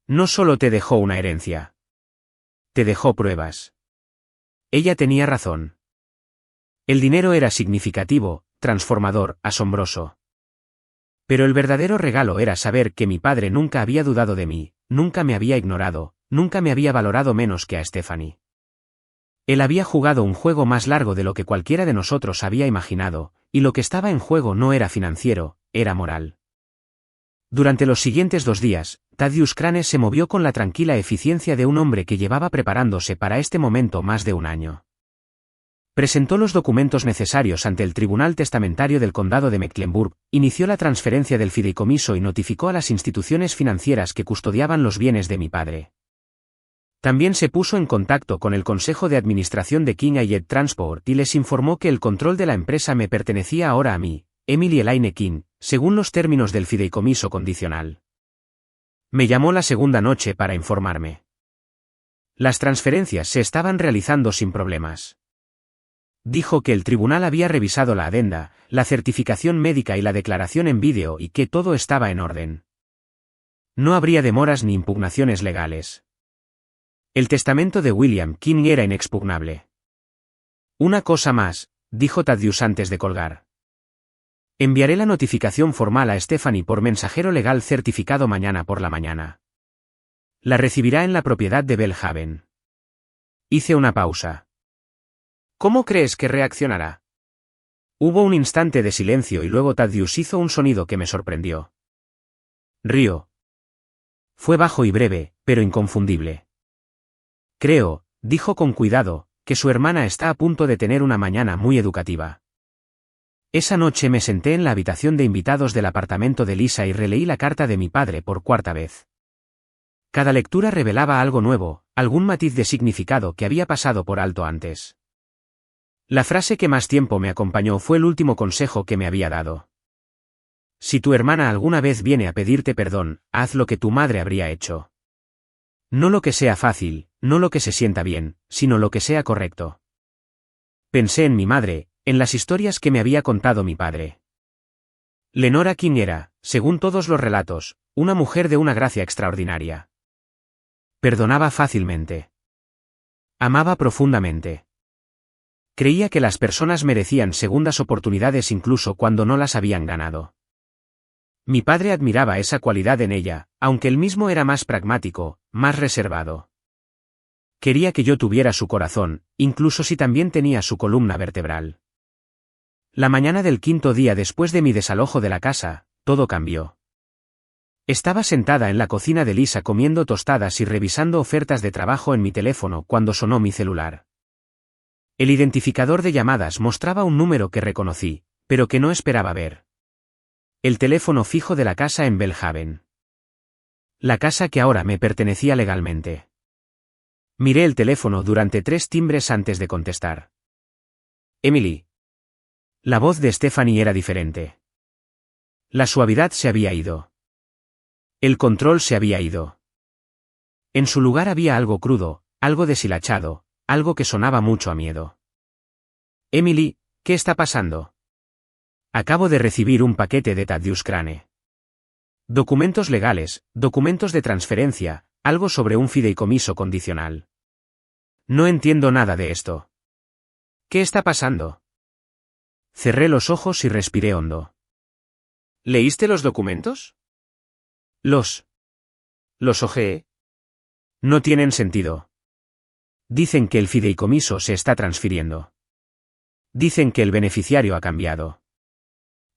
No solo te dejó una herencia. Te dejó pruebas. Ella tenía razón. El dinero era significativo, transformador, asombroso. Pero el verdadero regalo era saber que mi padre nunca había dudado de mí, nunca me había ignorado, nunca me había valorado menos que a Stephanie. Él había jugado un juego más largo de lo que cualquiera de nosotros había imaginado, y lo que estaba en juego no era financiero, era moral. Durante los siguientes 2 días, Thaddeus Crane se movió con la tranquila eficiencia de un hombre que llevaba preparándose para este momento más de un año. Presentó los documentos necesarios ante el Tribunal Testamentario del Condado de Mecklenburg, inició la transferencia del fideicomiso y notificó a las instituciones financieras que custodiaban los bienes de mi padre. También se puso en contacto con el Consejo de Administración de King Jet Transport y les informó que el control de la empresa me pertenecía ahora a mí, Emily Elaine King, según los términos del fideicomiso condicional. Me llamó la segunda noche para informarme. Las transferencias se estaban realizando sin problemas. Dijo que el tribunal había revisado la adenda, la certificación médica y la declaración en vídeo y que todo estaba en orden. No habría demoras ni impugnaciones legales. El testamento de William King era inexpugnable. Una cosa más, dijo Thaddeus antes de colgar. Enviaré la notificación formal a Stephanie por mensajero legal certificado mañana por la mañana. La recibirá en la propiedad de Belhaven. Hice una pausa. ¿Cómo crees que reaccionará? Hubo un instante de silencio y luego Thaddeus hizo un sonido que me sorprendió. Río. Fue bajo y breve, pero inconfundible. Creo, dijo con cuidado, que su hermana está a punto de tener una mañana muy educativa. Esa noche me senté en la habitación de invitados del apartamento de Lisa y releí la carta de mi padre por cuarta vez. Cada lectura revelaba algo nuevo, algún matiz de significado que había pasado por alto antes. La frase que más tiempo me acompañó fue el último consejo que me había dado. Si tu hermana alguna vez viene a pedirte perdón, haz lo que tu madre habría hecho. No lo que sea fácil, no lo que se sienta bien, sino lo que sea correcto. Pensé en mi madre, en las historias que me había contado mi padre. Lenora King era, según todos los relatos, una mujer de una gracia extraordinaria. Perdonaba fácilmente. Amaba profundamente. Creía que las personas merecían segundas oportunidades incluso cuando no las habían ganado. Mi padre admiraba esa cualidad en ella, aunque él mismo era más pragmático, más reservado. Quería que yo tuviera su corazón, incluso si también tenía su columna vertebral. La mañana del quinto día después de mi desalojo de la casa, todo cambió. Estaba sentada en la cocina de Lisa comiendo tostadas y revisando ofertas de trabajo en mi teléfono cuando sonó mi celular. El identificador de llamadas mostraba un número que reconocí, pero que no esperaba ver. El teléfono fijo de la casa en Belhaven. La casa que ahora me pertenecía legalmente. Miré el teléfono durante 3 timbres antes de contestar. Emily. La voz de Stephanie era diferente. La suavidad se había ido. El control se había ido. En su lugar había algo crudo, algo deshilachado, algo que sonaba mucho a miedo. Emily, ¿qué está pasando? Acabo de recibir un paquete de Thaddeus Crane. Documentos legales, documentos de transferencia, algo sobre un fideicomiso condicional. No entiendo nada de esto. ¿Qué está pasando? Cerré los ojos y respiré hondo. ¿Leíste los documentos? Los ojeé. No tienen sentido. Dicen que el fideicomiso se está transfiriendo. Dicen que el beneficiario ha cambiado.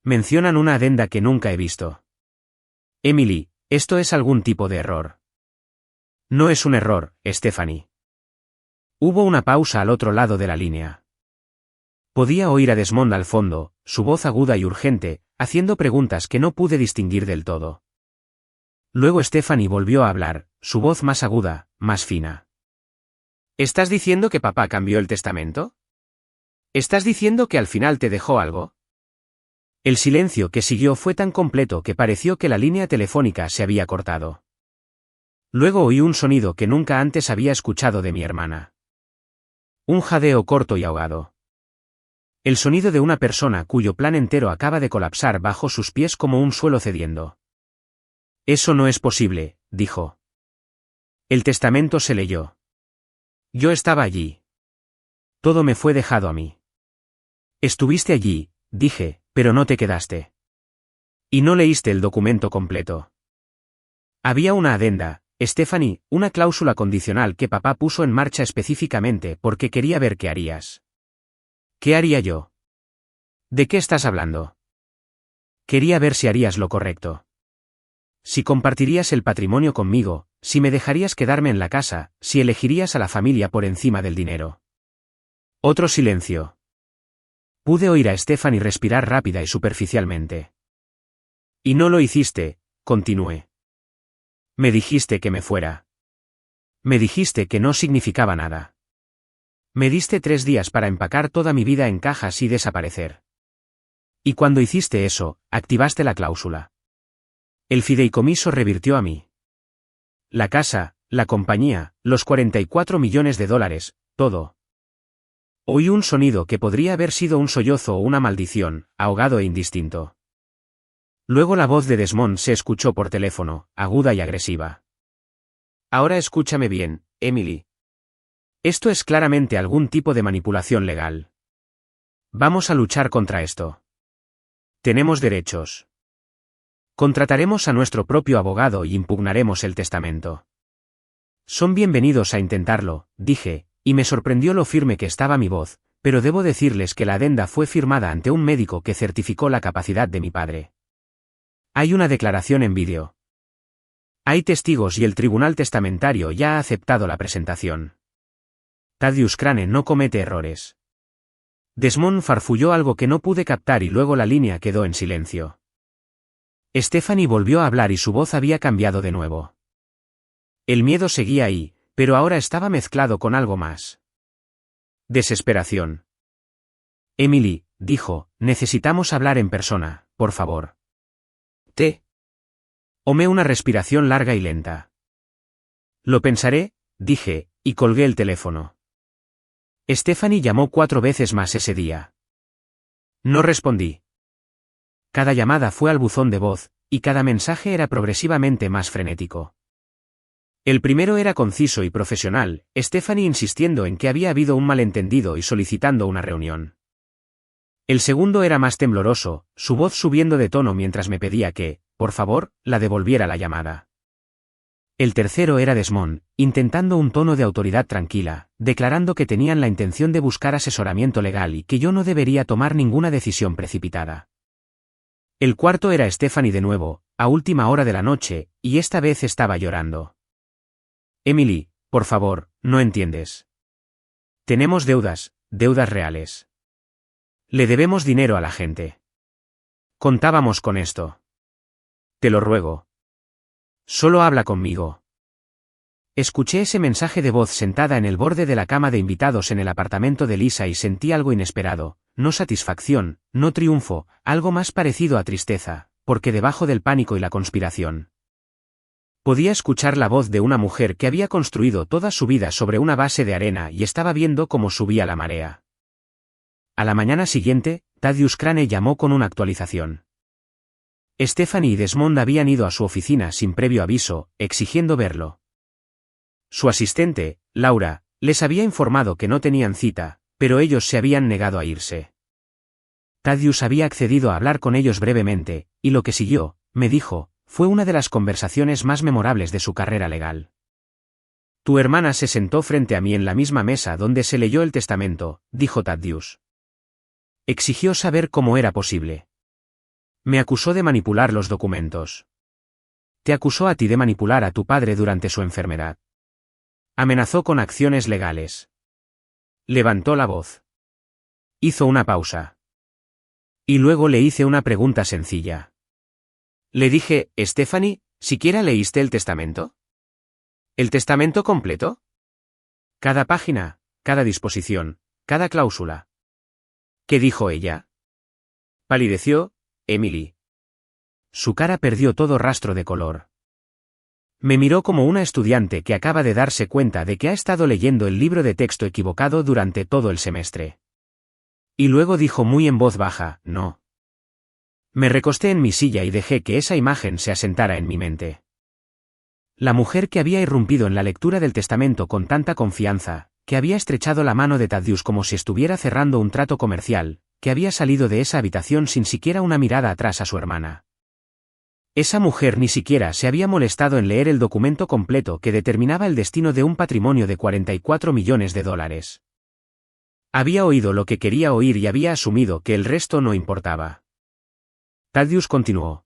Mencionan una adenda que nunca he visto. Emily, esto es algún tipo de error. No es un error, Stephanie. Hubo una pausa al otro lado de la línea. Podía oír a Desmond al fondo, su voz aguda y urgente, haciendo preguntas que no pude distinguir del todo. Luego Stephanie volvió a hablar, su voz más aguda, más fina. ¿Estás diciendo que papá cambió el testamento? ¿Estás diciendo que al final te dejó algo? El silencio que siguió fue tan completo que pareció que la línea telefónica se había cortado. Luego oí un sonido que nunca antes había escuchado de mi hermana. Un jadeo corto y ahogado. El sonido de una persona cuyo plan entero acaba de colapsar bajo sus pies como un suelo cediendo. Eso no es posible, dijo. El testamento se leyó. Yo estaba allí. Todo me fue dejado a mí. Estuviste allí, dije, pero no te quedaste. Y no leíste el documento completo. Había una adenda, Stephanie, una cláusula condicional que papá puso en marcha específicamente porque quería ver qué harías. ¿Qué haría yo? ¿De qué estás hablando? Quería ver si harías lo correcto. Si compartirías el patrimonio conmigo, si me dejarías quedarme en la casa, si elegirías a la familia por encima del dinero. Otro silencio. Pude oír a Stephanie respirar rápida y superficialmente. Y no lo hiciste, continué. Me dijiste que me fuera. Me dijiste que no significaba nada. Me diste 3 días para empacar toda mi vida en cajas y desaparecer. Y cuando hiciste eso, activaste la cláusula. El fideicomiso revirtió a mí. La casa, la compañía, los 44 millones de dólares, todo. Oí un sonido que podría haber sido un sollozo o una maldición, ahogado e indistinto. Luego la voz de Desmond se escuchó por teléfono, aguda y agresiva. Ahora escúchame bien, Emily. Esto es claramente algún tipo de manipulación legal. Vamos a luchar contra esto. Tenemos derechos. Contrataremos a nuestro propio abogado y impugnaremos el testamento. Son bienvenidos a intentarlo, dije, y me sorprendió lo firme que estaba mi voz, pero debo decirles que la adenda fue firmada ante un médico que certificó la capacidad de mi padre. Hay una declaración en vídeo. Hay testigos y el tribunal testamentario ya ha aceptado la presentación. Thaddeus Crane no comete errores. Desmond farfulló algo que no pude captar y luego la línea quedó en silencio. Stephanie volvió a hablar y su voz había cambiado de nuevo. El miedo seguía ahí, pero ahora estaba mezclado con algo más. Desesperación. Emily, dijo, necesitamos hablar en persona, por favor. Tomé una respiración larga y lenta. Lo pensaré, dije, y colgué el teléfono. Stephanie llamó 4 veces más ese día. No respondí. Cada llamada fue al buzón de voz, y cada mensaje era progresivamente más frenético. El primero era conciso y profesional, Stephanie insistiendo en que había habido un malentendido y solicitando una reunión. El segundo era más tembloroso, su voz subiendo de tono mientras me pedía que, por favor, la devolviera la llamada. El tercero era Desmond, intentando un tono de autoridad tranquila, declarando que tenían la intención de buscar asesoramiento legal y que yo no debería tomar ninguna decisión precipitada. El cuarto era Stephanie de nuevo, a última hora de la noche, y esta vez estaba llorando. Emily, por favor, no entiendes. Tenemos deudas reales. Le debemos dinero a la gente. Contábamos con esto. Te lo ruego. Solo habla conmigo. Escuché ese mensaje de voz sentada en el borde de la cama de invitados en el apartamento de Lisa y sentí algo inesperado, no satisfacción, no triunfo, algo más parecido a tristeza, porque debajo del pánico y la conspiración. Podía escuchar la voz de una mujer que había construido toda su vida sobre una base de arena y estaba viendo cómo subía la marea. A la mañana siguiente, Thaddeus Crane llamó con una actualización. Stephanie y Desmond habían ido a su oficina sin previo aviso, exigiendo verlo. Su asistente, Laura, les había informado que no tenían cita, pero ellos se habían negado a irse. Thaddeus había accedido a hablar con ellos brevemente, y lo que siguió, me dijo, fue una de las conversaciones más memorables de su carrera legal. Tu hermana se sentó frente a mí en la misma mesa donde se leyó el testamento, dijo Thaddeus. Exigió saber cómo era posible. Me acusó de manipular los documentos. Te acusó a ti de manipular a tu padre durante su enfermedad. Amenazó con acciones legales. Levantó la voz. Hizo una pausa. Y luego le hice una pregunta sencilla. Le dije, Stephanie, ¿siquiera leíste el testamento? ¿El testamento completo? Cada página, cada disposición, cada cláusula. ¿Qué dijo ella? Palideció, Emily. Su cara perdió todo rastro de color. Me miró como una estudiante que acaba de darse cuenta de que ha estado leyendo el libro de texto equivocado durante todo el semestre. Y luego dijo muy en voz baja, no. Me recosté en mi silla y dejé que esa imagen se asentara en mi mente. La mujer que había irrumpido en la lectura del testamento con tanta confianza, que había estrechado la mano de Thaddeus como si estuviera cerrando un trato comercial, que había salido de esa habitación sin siquiera una mirada atrás a su hermana. Esa mujer ni siquiera se había molestado en leer el documento completo que determinaba el destino de un patrimonio de 44 millones de dólares. Había oído lo que quería oír y había asumido que el resto no importaba. Thaddeus continuó.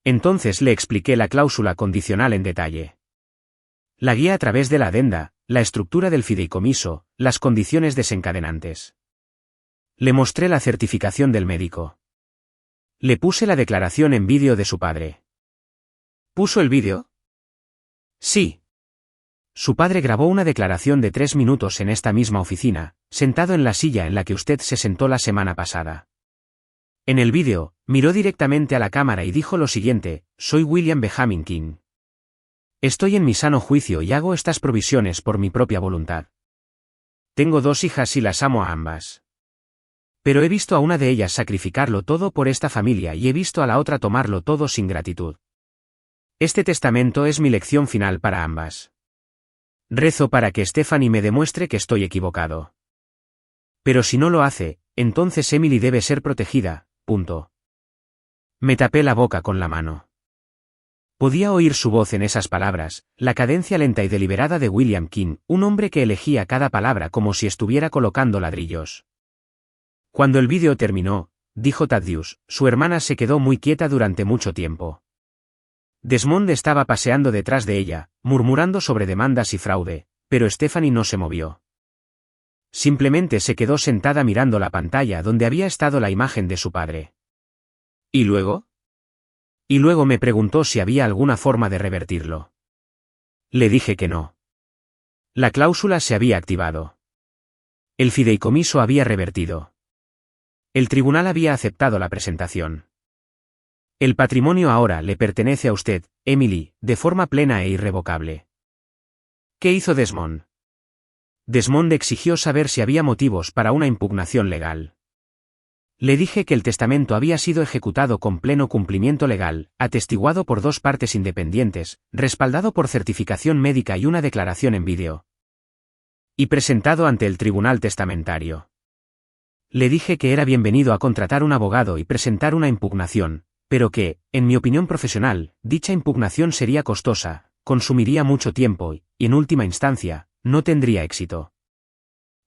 Entonces le expliqué la cláusula condicional en detalle. La guía a través de la adenda, la estructura del fideicomiso, las condiciones desencadenantes. Le mostré la certificación del médico. Le puse la declaración en vídeo de su padre. ¿Puso el vídeo? Sí. su padre grabó una declaración de 3 minutos en esta misma oficina, sentado en la silla en la que usted se sentó la semana pasada. En el vídeo, miró directamente a la cámara y dijo lo siguiente: soy William Benjamin King. Estoy en mi sano juicio y hago estas provisiones por mi propia voluntad. Tengo 2 hijas y las amo a ambas. Pero he visto a una de ellas sacrificarlo todo por esta familia y he visto a la otra tomarlo todo sin gratitud. Este testamento es mi lección final para ambas. Rezo para que Stephanie me demuestre que estoy equivocado. Pero si no lo hace, entonces Emily debe ser protegida, punto. Me tapé la boca con la mano. Podía oír su voz en esas palabras, la cadencia lenta y deliberada de William King, un hombre que elegía cada palabra como si estuviera colocando ladrillos. Cuando el vídeo terminó, dijo Thaddeus, su hermana se quedó muy quieta durante mucho tiempo. Desmond estaba paseando detrás de ella, murmurando sobre demandas y fraude, pero Stephanie no se movió. Simplemente se quedó sentada mirando la pantalla donde había estado la imagen de su padre. ¿Y luego? Y luego me preguntó si había alguna forma de revertirlo. Le dije que no. La cláusula se había activado. El fideicomiso había revertido. El tribunal había aceptado la presentación. El patrimonio ahora le pertenece a usted, Emily, de forma plena e irrevocable. ¿Qué hizo Desmond? Desmond exigió saber si había motivos para una impugnación legal. Le dije que el testamento había sido ejecutado con pleno cumplimiento legal, atestiguado por 2 partes independientes, respaldado por certificación médica y una declaración en vídeo. Y presentado ante el tribunal testamentario. Le dije que era bienvenido a contratar un abogado y presentar una impugnación, pero que, en mi opinión profesional, dicha impugnación sería costosa, consumiría mucho tiempo y, en última instancia, no tendría éxito.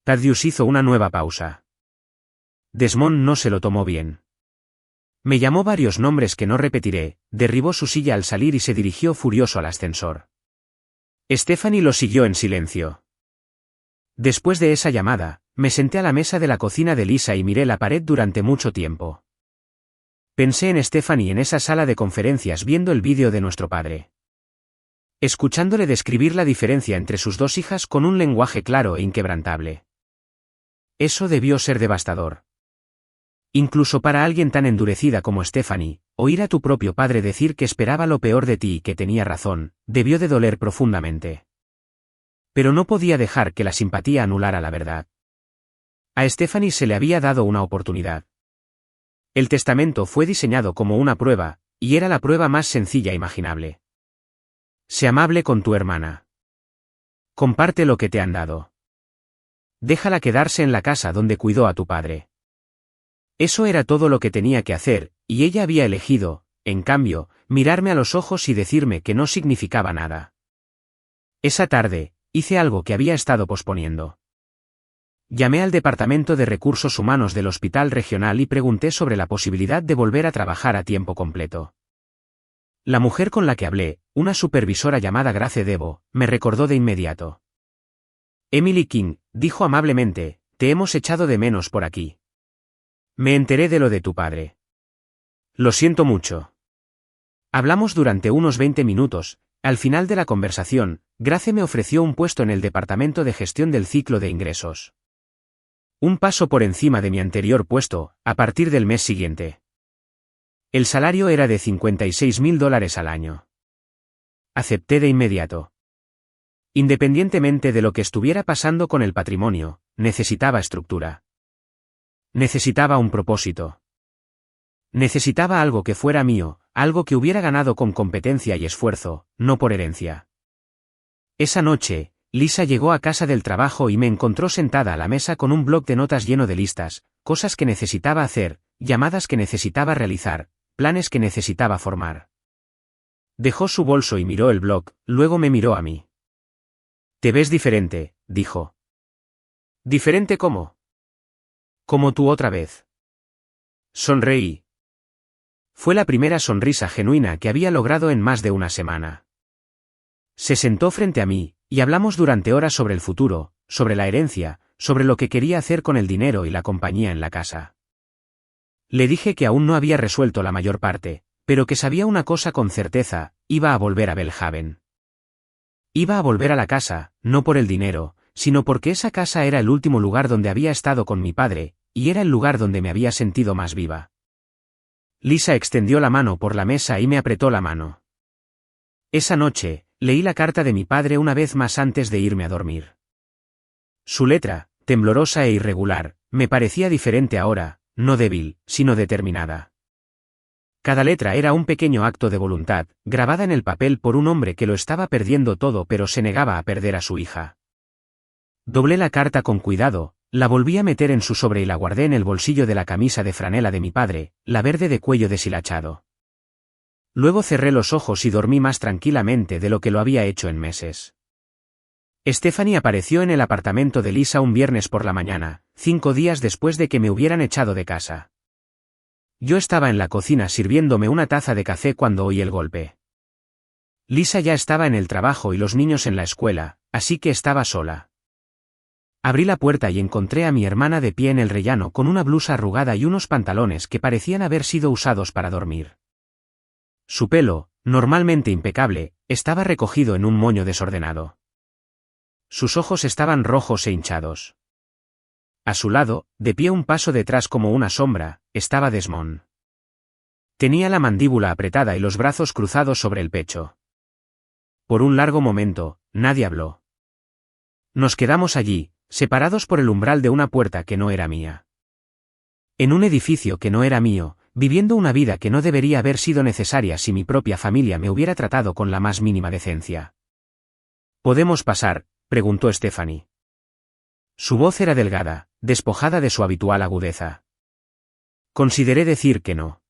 Thaddeus hizo una nueva pausa. Desmond no se lo tomó bien. Me llamó varios nombres que no repetiré, derribó su silla al salir y se dirigió furioso al ascensor. Stephanie lo siguió en silencio. Después de esa llamada, me senté a la mesa de la cocina de Lisa y miré la pared durante mucho tiempo. Pensé en Stephanie en esa sala de conferencias viendo el vídeo de nuestro padre. Escuchándole describir la diferencia entre sus 2 hijas con un lenguaje claro e inquebrantable. Eso debió ser devastador. Incluso para alguien tan endurecida como Stephanie, oír a tu propio padre decir que esperaba lo peor de ti y que tenía razón, debió de doler profundamente. Pero no podía dejar que la simpatía anulara la verdad. A Stephanie se le había dado una oportunidad. El testamento fue diseñado como una prueba, y era la prueba más sencilla imaginable. Sé amable con tu hermana. Comparte lo que te han dado. Déjala quedarse en la casa donde cuidó a tu padre. Eso era todo lo que tenía que hacer, y ella había elegido, en cambio, mirarme a los ojos y decirme que no significaba nada. Esa tarde, hice algo que había estado posponiendo. Llamé al Departamento de Recursos Humanos del Hospital Regional y pregunté sobre la posibilidad de volver a trabajar a tiempo completo. La mujer con la que hablé, una supervisora llamada Grace Debo, me recordó de inmediato. Emily King, dijo amablemente, te hemos echado de menos por aquí. Me enteré de lo de tu padre. Lo siento mucho. Hablamos durante unos 20 minutos. Al final de la conversación, Grace me ofreció un puesto en el Departamento de Gestión del Ciclo de Ingresos. Un paso por encima de mi anterior puesto, a partir del mes siguiente. El salario era de $56.000 al año. Acepté de inmediato. Independientemente de lo que estuviera pasando con el patrimonio, necesitaba estructura. Necesitaba un propósito. Necesitaba algo que fuera mío, algo que hubiera ganado con competencia y esfuerzo, no por herencia. Esa noche, Lisa llegó a casa del trabajo y me encontró sentada a la mesa con un bloc de notas lleno de listas, cosas que necesitaba hacer, llamadas que necesitaba realizar, planes que necesitaba formar. Dejó su bolso y miró el bloc, luego me miró a mí. Te ves diferente, dijo. ¿Diferente cómo? Como tú otra vez. Sonreí. Fue la primera sonrisa genuina que había logrado en más de una semana. Se sentó frente a mí, y hablamos durante horas sobre el futuro, sobre la herencia, sobre lo que quería hacer con el dinero y la compañía en la casa. Le dije que aún no había resuelto la mayor parte, pero que sabía una cosa con certeza, iba a volver a Belhaven. Iba a volver a la casa, no por el dinero, sino porque esa casa era el último lugar donde había estado con mi padre, y era el lugar donde me había sentido más viva. Lisa extendió la mano por la mesa y me apretó la mano. Esa noche, leí la carta de mi padre una vez más antes de irme a dormir. Su letra, temblorosa e irregular, me parecía diferente ahora, no débil, sino determinada. Cada letra era un pequeño acto de voluntad, grabada en el papel por un hombre que lo estaba perdiendo todo pero se negaba a perder a su hija. Doblé la carta con cuidado, la volví a meter en su sobre y la guardé en el bolsillo de la camisa de franela de mi padre, la verde de cuello deshilachado. Luego cerré los ojos y dormí más tranquilamente de lo que lo había hecho en meses. Stephanie apareció en el apartamento de Lisa un viernes por la mañana, 5 días después de que me hubieran echado de casa. Yo estaba en la cocina sirviéndome una taza de café cuando oí el golpe. Lisa ya estaba en el trabajo y los niños en la escuela, así que estaba sola. Abrí la puerta y encontré a mi hermana de pie en el rellano con una blusa arrugada y unos pantalones que parecían haber sido usados para dormir. Su pelo, normalmente impecable, estaba recogido en un moño desordenado. Sus ojos estaban rojos e hinchados. A su lado, de pie un paso detrás como una sombra, estaba Desmond. Tenía la mandíbula apretada y los brazos cruzados sobre el pecho. Por un largo momento, nadie habló. Nos quedamos allí, separados por el umbral de una puerta que no era mía. En un edificio que no era mío, viviendo una vida que no debería haber sido necesaria si mi propia familia me hubiera tratado con la más mínima decencia. ¿Podemos pasar?, preguntó Stephanie. Su voz era delgada, despojada de su habitual agudeza. Consideré decir que no.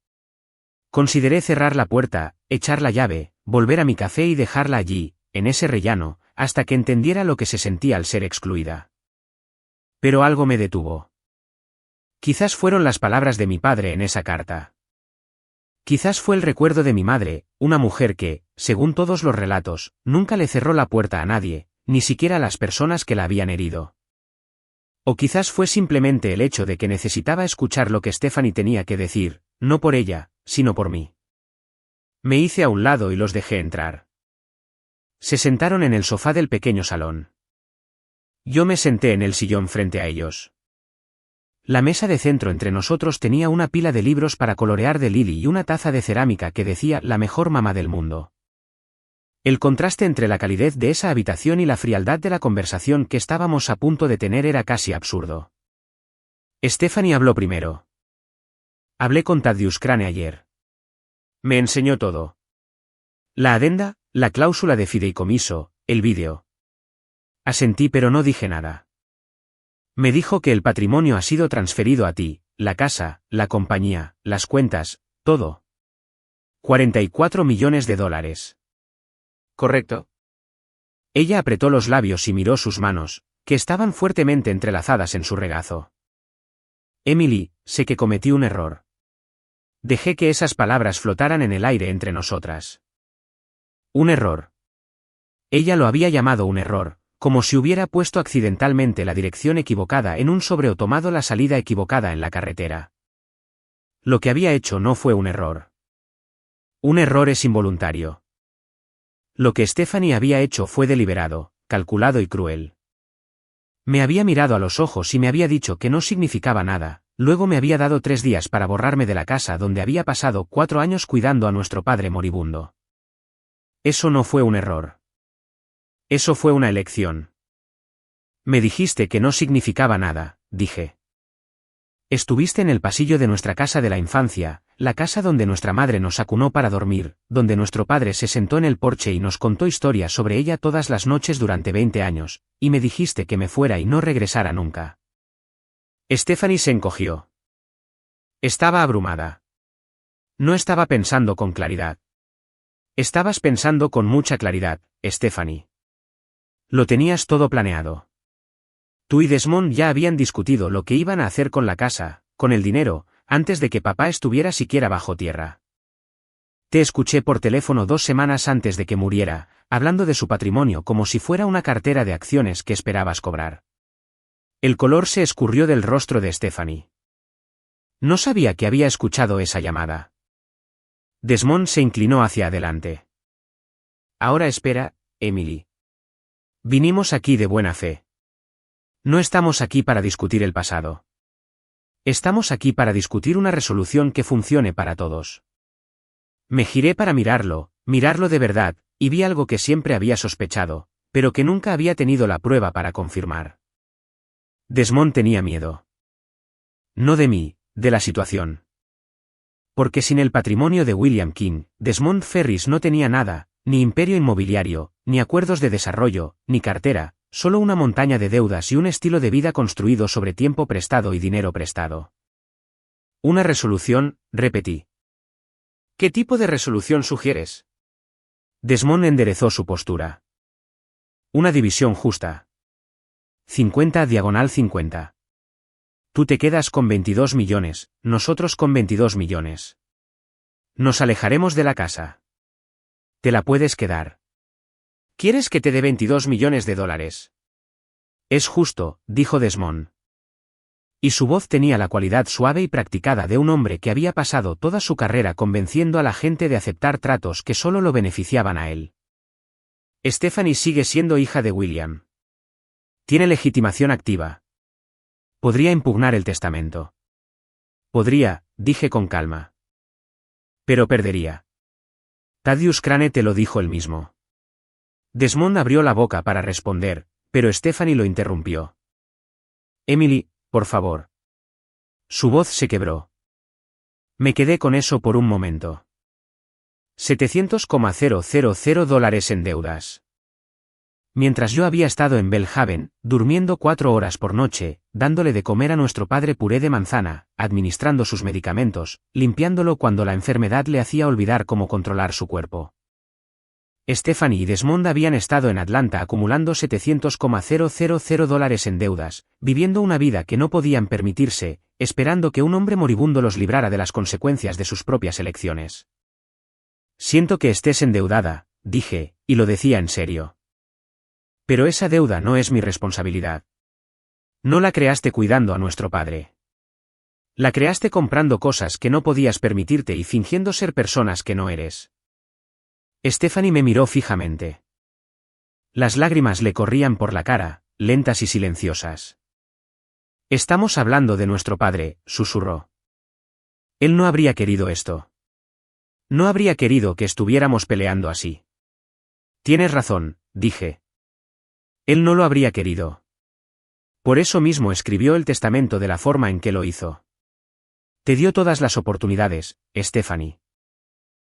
Consideré cerrar la puerta, echar la llave, volver a mi café y dejarla allí, en ese rellano, hasta que entendiera lo que se sentía al ser excluida. Pero algo me detuvo. Quizás fueron las palabras de mi padre en esa carta. Quizás fue el recuerdo de mi madre, una mujer que, según todos los relatos, nunca le cerró la puerta a nadie, ni siquiera a las personas que la habían herido. O quizás fue simplemente el hecho de que necesitaba escuchar lo que Stephanie tenía que decir, no por ella, sino por mí. Me hice a un lado y los dejé entrar. Se sentaron en el sofá del pequeño salón. Yo me senté en el sillón frente a ellos. La mesa de centro entre nosotros tenía una pila de libros para colorear de Lily y una taza de cerámica que decía «La mejor mamá del mundo». El contraste entre la calidez de esa habitación y la frialdad de la conversación que estábamos a punto de tener era casi absurdo. Stephanie habló primero. Hablé con Thaddeus Crane ayer. Me enseñó todo. La adenda, la cláusula de fideicomiso, el vídeo. Asentí pero no dije nada. Me dijo que el patrimonio ha sido transferido a ti, la casa, la compañía, las cuentas, todo. 44 millones de dólares. ¿Correcto? Ella apretó los labios y miró sus manos, que estaban fuertemente entrelazadas en su regazo. Emily, sé que cometí un error. Dejé que esas palabras flotaran en el aire entre nosotras. Un error. Ella lo había llamado un error, como si hubiera puesto accidentalmente la dirección equivocada en un sobre o tomado la salida equivocada en la carretera. Lo que había hecho no fue un error. Un error es involuntario. Lo que Stephanie había hecho fue deliberado, calculado y cruel. Me había mirado a los ojos y me había dicho que no significaba nada, luego me había dado 3 días para borrarme de la casa donde había pasado 4 años cuidando a nuestro padre moribundo. Eso no fue un error. Eso fue una elección. Me dijiste que no significaba nada, dije. Estuviste en el pasillo de nuestra casa de la infancia, la casa donde nuestra madre nos acunó para dormir, donde nuestro padre se sentó en el porche y nos contó historias sobre ella todas las noches durante 20 años, y me dijiste que me fuera y no regresara nunca. Stephanie se encogió. Estaba abrumada. No estaba pensando con claridad. Estabas pensando con mucha claridad, Stephanie. Lo tenías todo planeado. Tú y Desmond ya habían discutido lo que iban a hacer con la casa, con el dinero, antes de que papá estuviera siquiera bajo tierra. Te escuché por teléfono 2 semanas antes de que muriera, hablando de su patrimonio como si fuera una cartera de acciones que esperabas cobrar. El color se escurrió del rostro de Stephanie. No sabía que había escuchado esa llamada. Desmond se inclinó hacia adelante. Ahora espera, Emily. Vinimos aquí de buena fe. No estamos aquí para discutir el pasado. Estamos aquí para discutir una resolución que funcione para todos. Me giré para mirarlo de verdad, y vi algo que siempre había sospechado, pero que nunca había tenido la prueba para confirmar. Desmond tenía miedo. No de mí, de la situación. Porque sin el patrimonio de William King, Desmond Ferris no tenía nada, ni imperio inmobiliario, ni acuerdos de desarrollo, ni cartera, solo una montaña de deudas y un estilo de vida construido sobre tiempo prestado y dinero prestado. Una resolución, repetí. ¿Qué tipo de resolución sugieres? Desmond enderezó su postura. Una división justa. 50/50. Tú te quedas con 22 millones, nosotros con 22 millones. Nos alejaremos de la casa. Te la puedes quedar. ¿Quieres que te dé 22 millones de dólares? Es justo, dijo Desmond. Y su voz tenía la cualidad suave y practicada de un hombre que había pasado toda su carrera convenciendo a la gente de aceptar tratos que solo lo beneficiaban a él. Stephanie sigue siendo hija de William. Tiene legitimación activa. Podría impugnar el testamento. Podría, dije con calma. Pero perdería. Thaddeus Crane te lo dijo él mismo. Desmond abrió la boca para responder, pero Stephanie lo interrumpió. Emily, por favor. Su voz se quebró. Me quedé con eso por un momento. $700,000 en deudas. Mientras yo había estado en Belhaven, durmiendo 4 horas por noche, dándole de comer a nuestro padre puré de manzana, administrando sus medicamentos, limpiándolo cuando la enfermedad le hacía olvidar cómo controlar su cuerpo. Stephanie y Desmond habían estado en Atlanta acumulando $700,000 en deudas, viviendo una vida que no podían permitirse, esperando que un hombre moribundo los librara de las consecuencias de sus propias elecciones. Siento que estés endeudada, dije, y lo decía en serio. Pero esa deuda no es mi responsabilidad. No la creaste cuidando a nuestro padre. La creaste comprando cosas que no podías permitirte y fingiendo ser personas que no eres. Stephanie me miró fijamente. Las lágrimas le corrían por la cara, lentas y silenciosas. Estamos hablando de nuestro padre, susurró. Él no habría querido esto. No habría querido que estuviéramos peleando así. Tienes razón, dije. Él no lo habría querido. Por eso mismo escribió el testamento de la forma en que lo hizo. Te dio todas las oportunidades, Stephanie.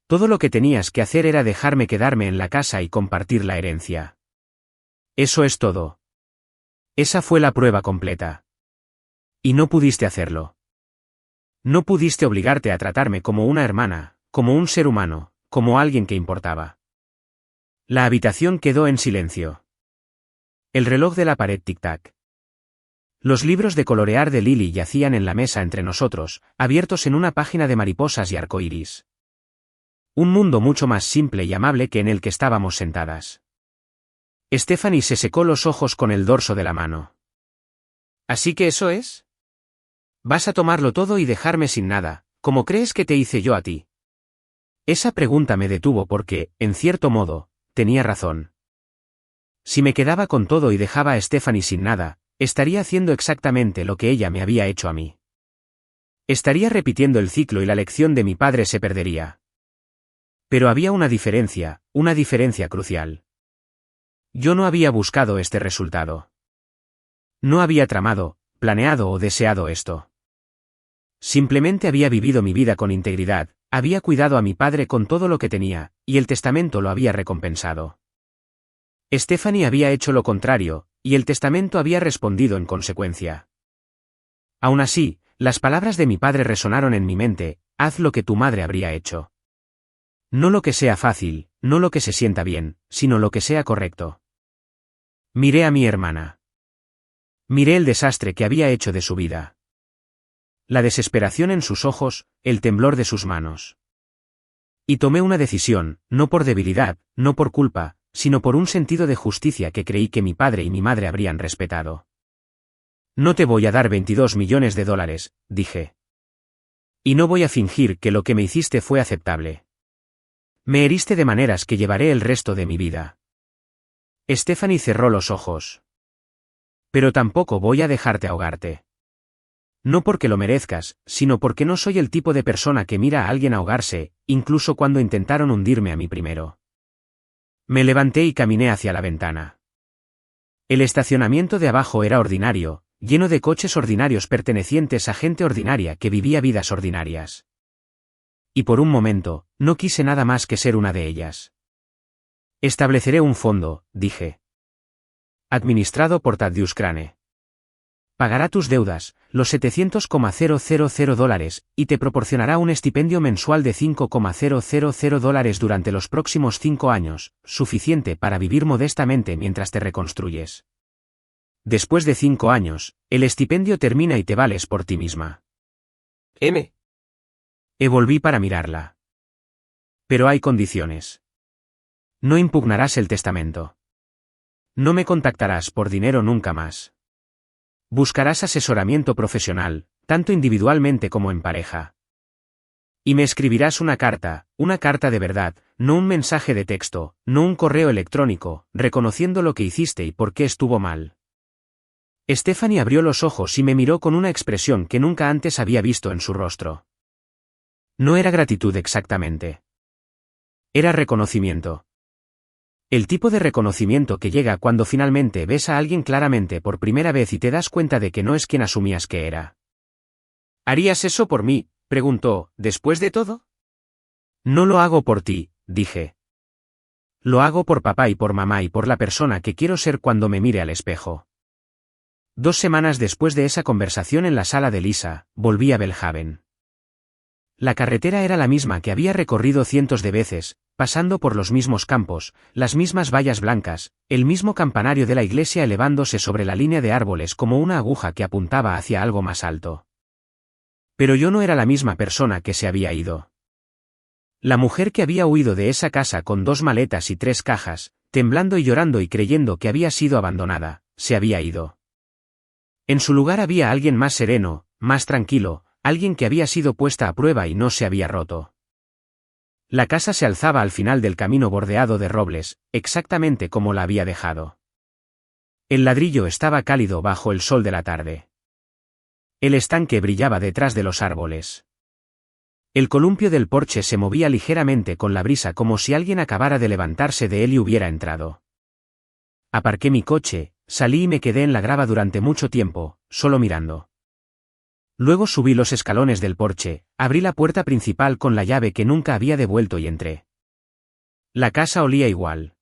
Todo lo que tenías que hacer era dejarme quedarme en la casa y compartir la herencia. Eso es todo. Esa fue la prueba completa. Y no pudiste hacerlo. No pudiste obligarte a tratarme como una hermana, como un ser humano, como alguien que importaba. La habitación quedó en silencio. El reloj de la pared tic-tac. Los libros de colorear de Lily yacían en la mesa entre nosotros, abiertos en una página de mariposas y arcoíris. Un mundo mucho más simple y amable que en el que estábamos sentadas. Stephanie se secó los ojos con el dorso de la mano. ¿Así que eso es? ¿Vas a tomarlo todo y dejarme sin nada, como crees que te hice yo a ti? Esa pregunta me detuvo porque, en cierto modo, tenía razón. Si me quedaba con todo y dejaba a Stephanie sin nada, estaría haciendo exactamente lo que ella me había hecho a mí. Estaría repitiendo el ciclo y la lección de mi padre se perdería. Pero había una diferencia crucial. Yo no había buscado este resultado. No había tramado, planeado o deseado esto. Simplemente había vivido mi vida con integridad, había cuidado a mi padre con todo lo que tenía, y el testamento lo había recompensado. Stephanie había hecho lo contrario, y el testamento había respondido en consecuencia. Aún así, las palabras de mi padre resonaron en mi mente: haz lo que tu madre habría hecho. No lo que sea fácil, no lo que se sienta bien, sino lo que sea correcto. Miré a mi hermana. Miré el desastre que había hecho de su vida. La desesperación en sus ojos, el temblor de sus manos. Y tomé una decisión, no por debilidad, no por culpa, sino por un sentido de justicia que creí que mi padre y mi madre habrían respetado. No te voy a dar 22 millones de dólares, dije. Y no voy a fingir que lo que me hiciste fue aceptable. Me heriste de maneras que llevaré el resto de mi vida. Stephanie cerró los ojos. Pero tampoco voy a dejarte ahogarte. No porque lo merezcas, sino porque no soy el tipo de persona que mira a alguien ahogarse, incluso cuando intentaron hundirme a mí primero. Me levanté y caminé hacia la ventana. El estacionamiento de abajo era ordinario, lleno de coches ordinarios pertenecientes a gente ordinaria que vivía vidas ordinarias. Y por un momento, no quise nada más que ser una de ellas. Estableceré un fondo, dije. Administrado por Thaddeus Crane. Pagará tus deudas, los $700,000, y te proporcionará un estipendio mensual de $5,000 durante los próximos 5 años, suficiente para vivir modestamente mientras te reconstruyes. Después de 5 años, el estipendio termina y te vales por ti misma. Volví para mirarla. Pero hay condiciones. No impugnarás el testamento. No me contactarás por dinero nunca más. Buscarás asesoramiento profesional, tanto individualmente como en pareja. Y me escribirás una carta de verdad, no un mensaje de texto, no un correo electrónico, reconociendo lo que hiciste y por qué estuvo mal. Stephanie abrió los ojos y me miró con una expresión que nunca antes había visto en su rostro. No era gratitud exactamente. Era reconocimiento. El tipo de reconocimiento que llega cuando finalmente ves a alguien claramente por primera vez y te das cuenta de que no es quien asumías que era. ¿Harías eso por mí?, preguntó, ¿después de todo? No lo hago por ti, dije. Lo hago por papá y por mamá y por la persona que quiero ser cuando me mire al espejo. 2 semanas después de esa conversación en la sala de Lisa, volví a Belhaven. La carretera era la misma que había recorrido cientos de veces, pasando por los mismos campos, las mismas vallas blancas, el mismo campanario de la iglesia elevándose sobre la línea de árboles como una aguja que apuntaba hacia algo más alto. Pero yo no era la misma persona que se había ido. La mujer que había huido de esa casa con 2 maletas y 3 cajas, temblando y llorando y creyendo que había sido abandonada, se había ido. En su lugar había alguien más sereno, más tranquilo, alguien que había sido puesta a prueba y no se había roto. La casa se alzaba al final del camino bordeado de robles, exactamente como la había dejado. El ladrillo estaba cálido bajo el sol de la tarde. El estanque brillaba detrás de los árboles. El columpio del porche se movía ligeramente con la brisa como si alguien acabara de levantarse de él y hubiera entrado. Aparqué mi coche, salí y me quedé en la grava durante mucho tiempo, solo mirando. Luego subí los escalones del porche, abrí la puerta principal con la llave que nunca había devuelto y entré. La casa olía igual.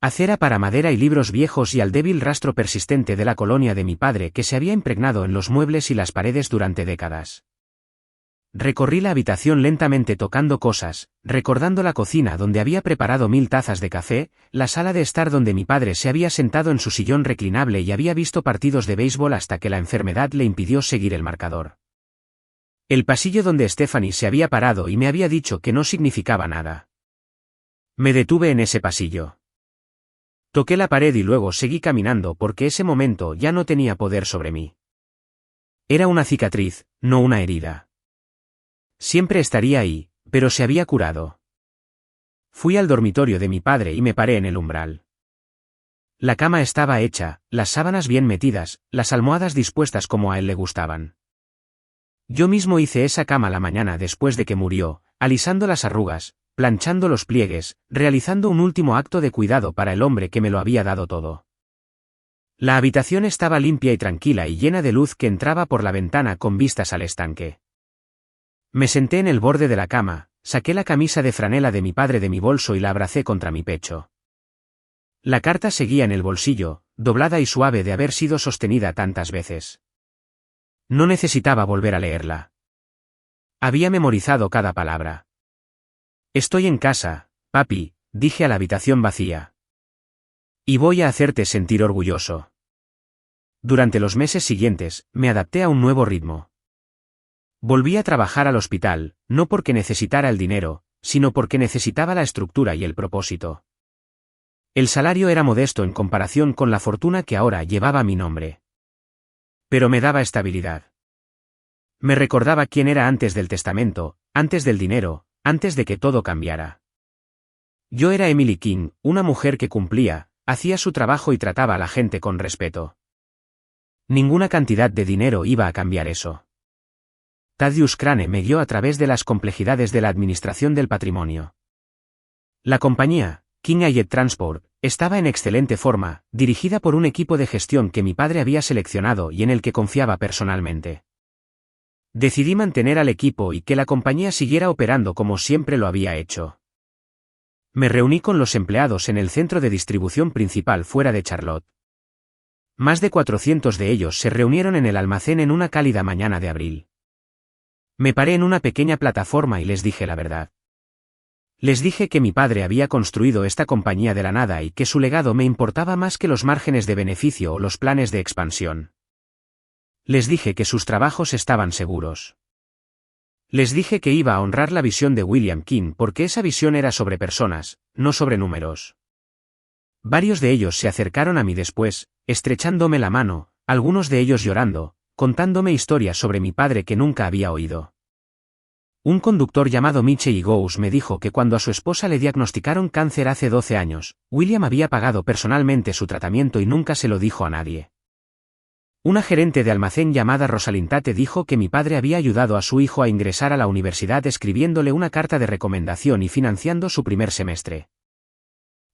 Acera para madera y libros viejos y al débil rastro persistente de la colonia de mi padre que se había impregnado en los muebles y las paredes durante décadas. Recorrí la habitación lentamente tocando cosas, recordando la cocina donde había preparado 1000 tazas de café, la sala de estar donde mi padre se había sentado en su sillón reclinable y había visto partidos de béisbol hasta que la enfermedad le impidió seguir el marcador. El pasillo donde Stephanie se había parado y me había dicho que no significaba nada. Me detuve en ese pasillo. Toqué la pared y luego seguí caminando porque ese momento ya no tenía poder sobre mí. Era una cicatriz, no una herida. Siempre estaría ahí, pero se había curado. Fui al dormitorio de mi padre y me paré en el umbral. La cama estaba hecha, las sábanas bien metidas, las almohadas dispuestas como a él le gustaban. Yo mismo hice esa cama la mañana después de que murió, alisando las arrugas, planchando los pliegues, realizando un último acto de cuidado para el hombre que me lo había dado todo. La habitación estaba limpia y tranquila y llena de luz que entraba por la ventana con vistas al estanque. Me senté en el borde de la cama, saqué la camisa de franela de mi padre de mi bolso y la abracé contra mi pecho. La carta seguía en el bolsillo, doblada y suave de haber sido sostenida tantas veces. No necesitaba volver a leerla. Había memorizado cada palabra. Estoy en casa, papi, dije a la habitación vacía. Y voy a hacerte sentir orgulloso. Durante los meses siguientes, me adapté a un nuevo ritmo. Volví a trabajar al hospital, no porque necesitara el dinero, sino porque necesitaba la estructura y el propósito. El salario era modesto en comparación con la fortuna que ahora llevaba mi nombre. Pero me daba estabilidad. Me recordaba quién era antes del testamento, antes del dinero, antes de que todo cambiara. Yo era Emily King, una mujer que cumplía, hacía su trabajo y trataba a la gente con respeto. Ninguna cantidad de dinero iba a cambiar eso. Thaddeus Crane me guió a través de las complejidades de la administración del patrimonio. La compañía, King Ajet Transport, estaba en excelente forma, dirigida por un equipo de gestión que mi padre había seleccionado y en el que confiaba personalmente. Decidí mantener al equipo y que la compañía siguiera operando como siempre lo había hecho. Me reuní con los empleados en el centro de distribución principal fuera de Charlotte. Más de 400 de ellos se reunieron en el almacén en una cálida mañana de abril. Me paré en una pequeña plataforma y les dije la verdad. Les dije que mi padre había construido esta compañía de la nada y que su legado me importaba más que los márgenes de beneficio o los planes de expansión. Les dije que sus trabajos estaban seguros. Les dije que iba a honrar la visión de William King porque esa visión era sobre personas, no sobre números. Varios de ellos se acercaron a mí después, estrechándome la mano, algunos de ellos llorando, contándome historias sobre mi padre que nunca había oído. Un conductor llamado Michel Gous me dijo que cuando a su esposa le diagnosticaron cáncer hace 12 años, William había pagado personalmente su tratamiento y nunca se lo dijo a nadie. Una gerente de almacén llamada Rosalind Tate dijo que mi padre había ayudado a su hijo a ingresar a la universidad escribiéndole una carta de recomendación y financiando su primer semestre.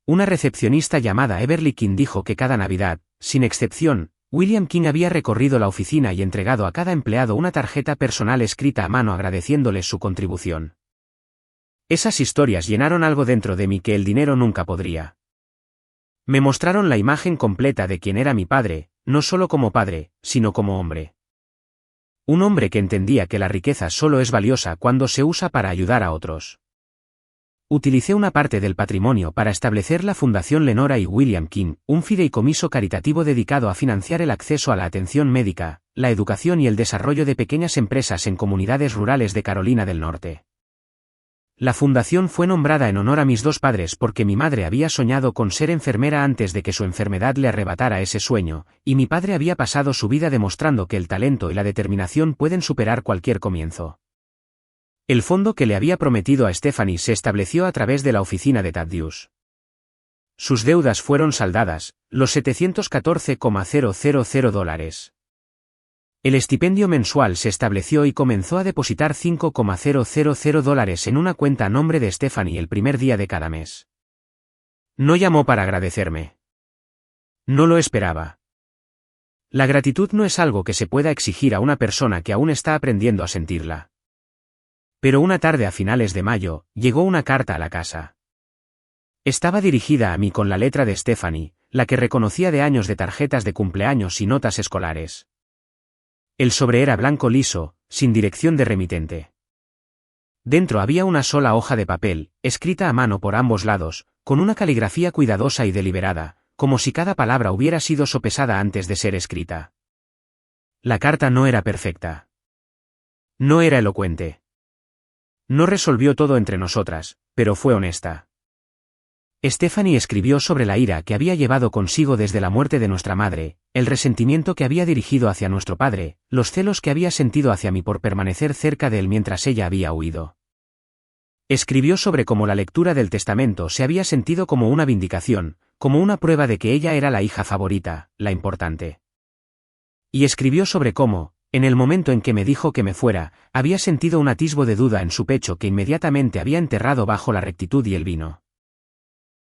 Una recepcionista llamada Everly King dijo que cada Navidad, sin excepción, William King había recorrido la oficina y entregado a cada empleado una tarjeta personal escrita a mano agradeciéndoles su contribución. Esas historias llenaron algo dentro de mí que el dinero nunca podría. Me mostraron la imagen completa de quién era mi padre, no solo como padre, sino como hombre. Un hombre que entendía que la riqueza solo es valiosa cuando se usa para ayudar a otros. Utilicé una parte del patrimonio para establecer la Fundación Lenora y William King, un fideicomiso caritativo dedicado a financiar el acceso a la atención médica, la educación y el desarrollo de pequeñas empresas en comunidades rurales de Carolina del Norte. La fundación fue nombrada en honor a mis dos padres porque mi madre había soñado con ser enfermera antes de que su enfermedad le arrebatara ese sueño, y mi padre había pasado su vida demostrando que el talento y la determinación pueden superar cualquier comienzo. El fondo que le había prometido a Stephanie se estableció a través de la oficina de Thaddeus. Sus deudas fueron saldadas, los $714,000. El estipendio mensual se estableció y comenzó a depositar $5,000 en una cuenta a nombre de Stephanie el primer día de cada mes. No llamó para agradecerme. No lo esperaba. La gratitud no es algo que se pueda exigir a una persona que aún está aprendiendo a sentirla. Pero una tarde a finales de mayo, llegó una carta a la casa. Estaba dirigida a mí con la letra de Stephanie, la que reconocía de años de tarjetas de cumpleaños y notas escolares. El sobre era blanco liso, sin dirección de remitente. Dentro había una sola hoja de papel, escrita a mano por ambos lados, con una caligrafía cuidadosa y deliberada, como si cada palabra hubiera sido sopesada antes de ser escrita. La carta no era perfecta. No era elocuente. No resolvió todo entre nosotras, pero fue honesta. Stephanie escribió sobre la ira que había llevado consigo desde la muerte de nuestra madre, el resentimiento que había dirigido hacia nuestro padre, los celos que había sentido hacia mí por permanecer cerca de él mientras ella había huido. Escribió sobre cómo la lectura del testamento se había sentido como una vindicación, como una prueba de que ella era la hija favorita, la importante. Y escribió sobre cómo, en el momento en que me dijo que me fuera, había sentido un atisbo de duda en su pecho que inmediatamente había enterrado bajo la rectitud y el vino.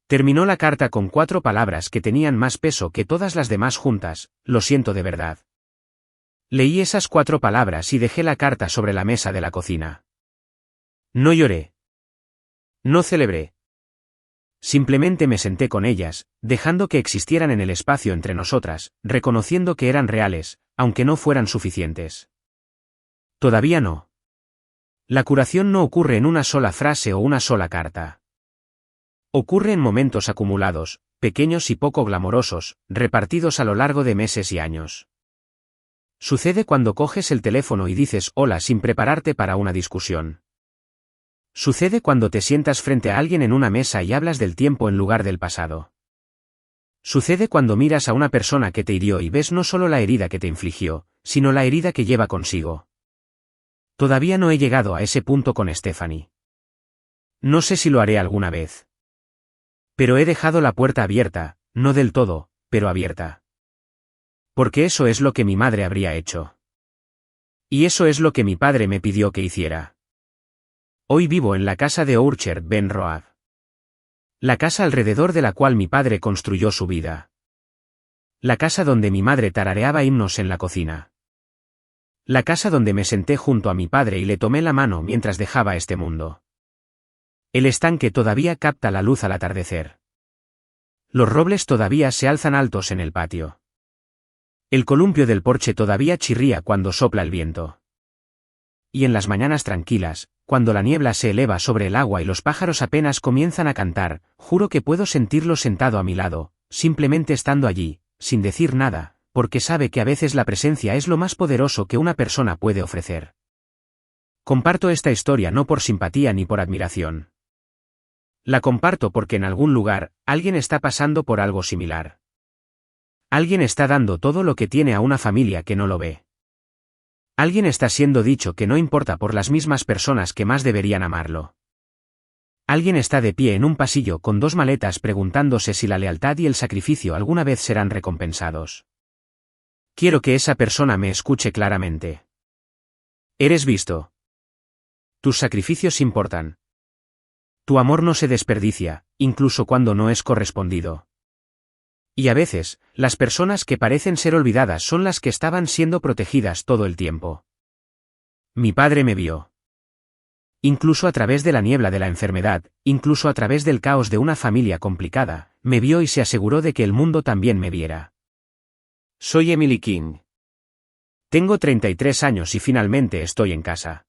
Terminó la carta con 4 palabras que tenían más peso que todas las demás juntas: lo siento de verdad. Leí esas 4 palabras y dejé la carta sobre la mesa de la cocina. No lloré. No celebré. Simplemente me senté con ellas, dejando que existieran en el espacio entre nosotras, reconociendo que eran reales, aunque no fueran suficientes. Todavía no. La curación no ocurre en una sola frase o una sola carta. Ocurre en momentos acumulados, pequeños y poco glamorosos, repartidos a lo largo de meses y años. Sucede cuando coges el teléfono y dices hola sin prepararte para una discusión. Sucede cuando te sientas frente a alguien en una mesa y hablas del tiempo en lugar del pasado. Sucede cuando miras a una persona que te hirió y ves no solo la herida que te infligió, sino la herida que lleva consigo. Todavía no he llegado a ese punto con Stephanie. No sé si lo haré alguna vez. Pero he dejado la puerta abierta, no del todo, pero abierta. Porque eso es lo que mi madre habría hecho. Y eso es lo que mi padre me pidió que hiciera. Hoy vivo en la casa de Orchard Ben Road. La casa alrededor de la cual mi padre construyó su vida. La casa donde mi madre tarareaba himnos en la cocina. La casa donde me senté junto a mi padre y le tomé la mano mientras dejaba este mundo. El estanque todavía capta la luz al atardecer. Los robles todavía se alzan altos en el patio. El columpio del porche todavía chirría cuando sopla el viento. Y en las mañanas tranquilas, cuando la niebla se eleva sobre el agua y los pájaros apenas comienzan a cantar, juro que puedo sentirlo sentado a mi lado, simplemente estando allí, sin decir nada, porque sabe que a veces la presencia es lo más poderoso que una persona puede ofrecer. Comparto esta historia no por simpatía ni por admiración. La comparto porque en algún lugar, alguien está pasando por algo similar. Alguien está dando todo lo que tiene a una familia que no lo ve. Alguien está siendo dicho que no importa por las mismas personas que más deberían amarlo. Alguien está de pie en un pasillo con dos maletas preguntándose si la lealtad y el sacrificio alguna vez serán recompensados. Quiero que esa persona me escuche claramente. Eres visto. Tus sacrificios importan. Tu amor no se desperdicia, incluso cuando no es correspondido. Y a veces, las personas que parecen ser olvidadas son las que estaban siendo protegidas todo el tiempo. Mi padre me vio. Incluso a través de la niebla de la enfermedad, incluso a través del caos de una familia complicada, me vio y se aseguró de que el mundo también me viera. Soy Emily King. Tengo 33 años y finalmente estoy en casa.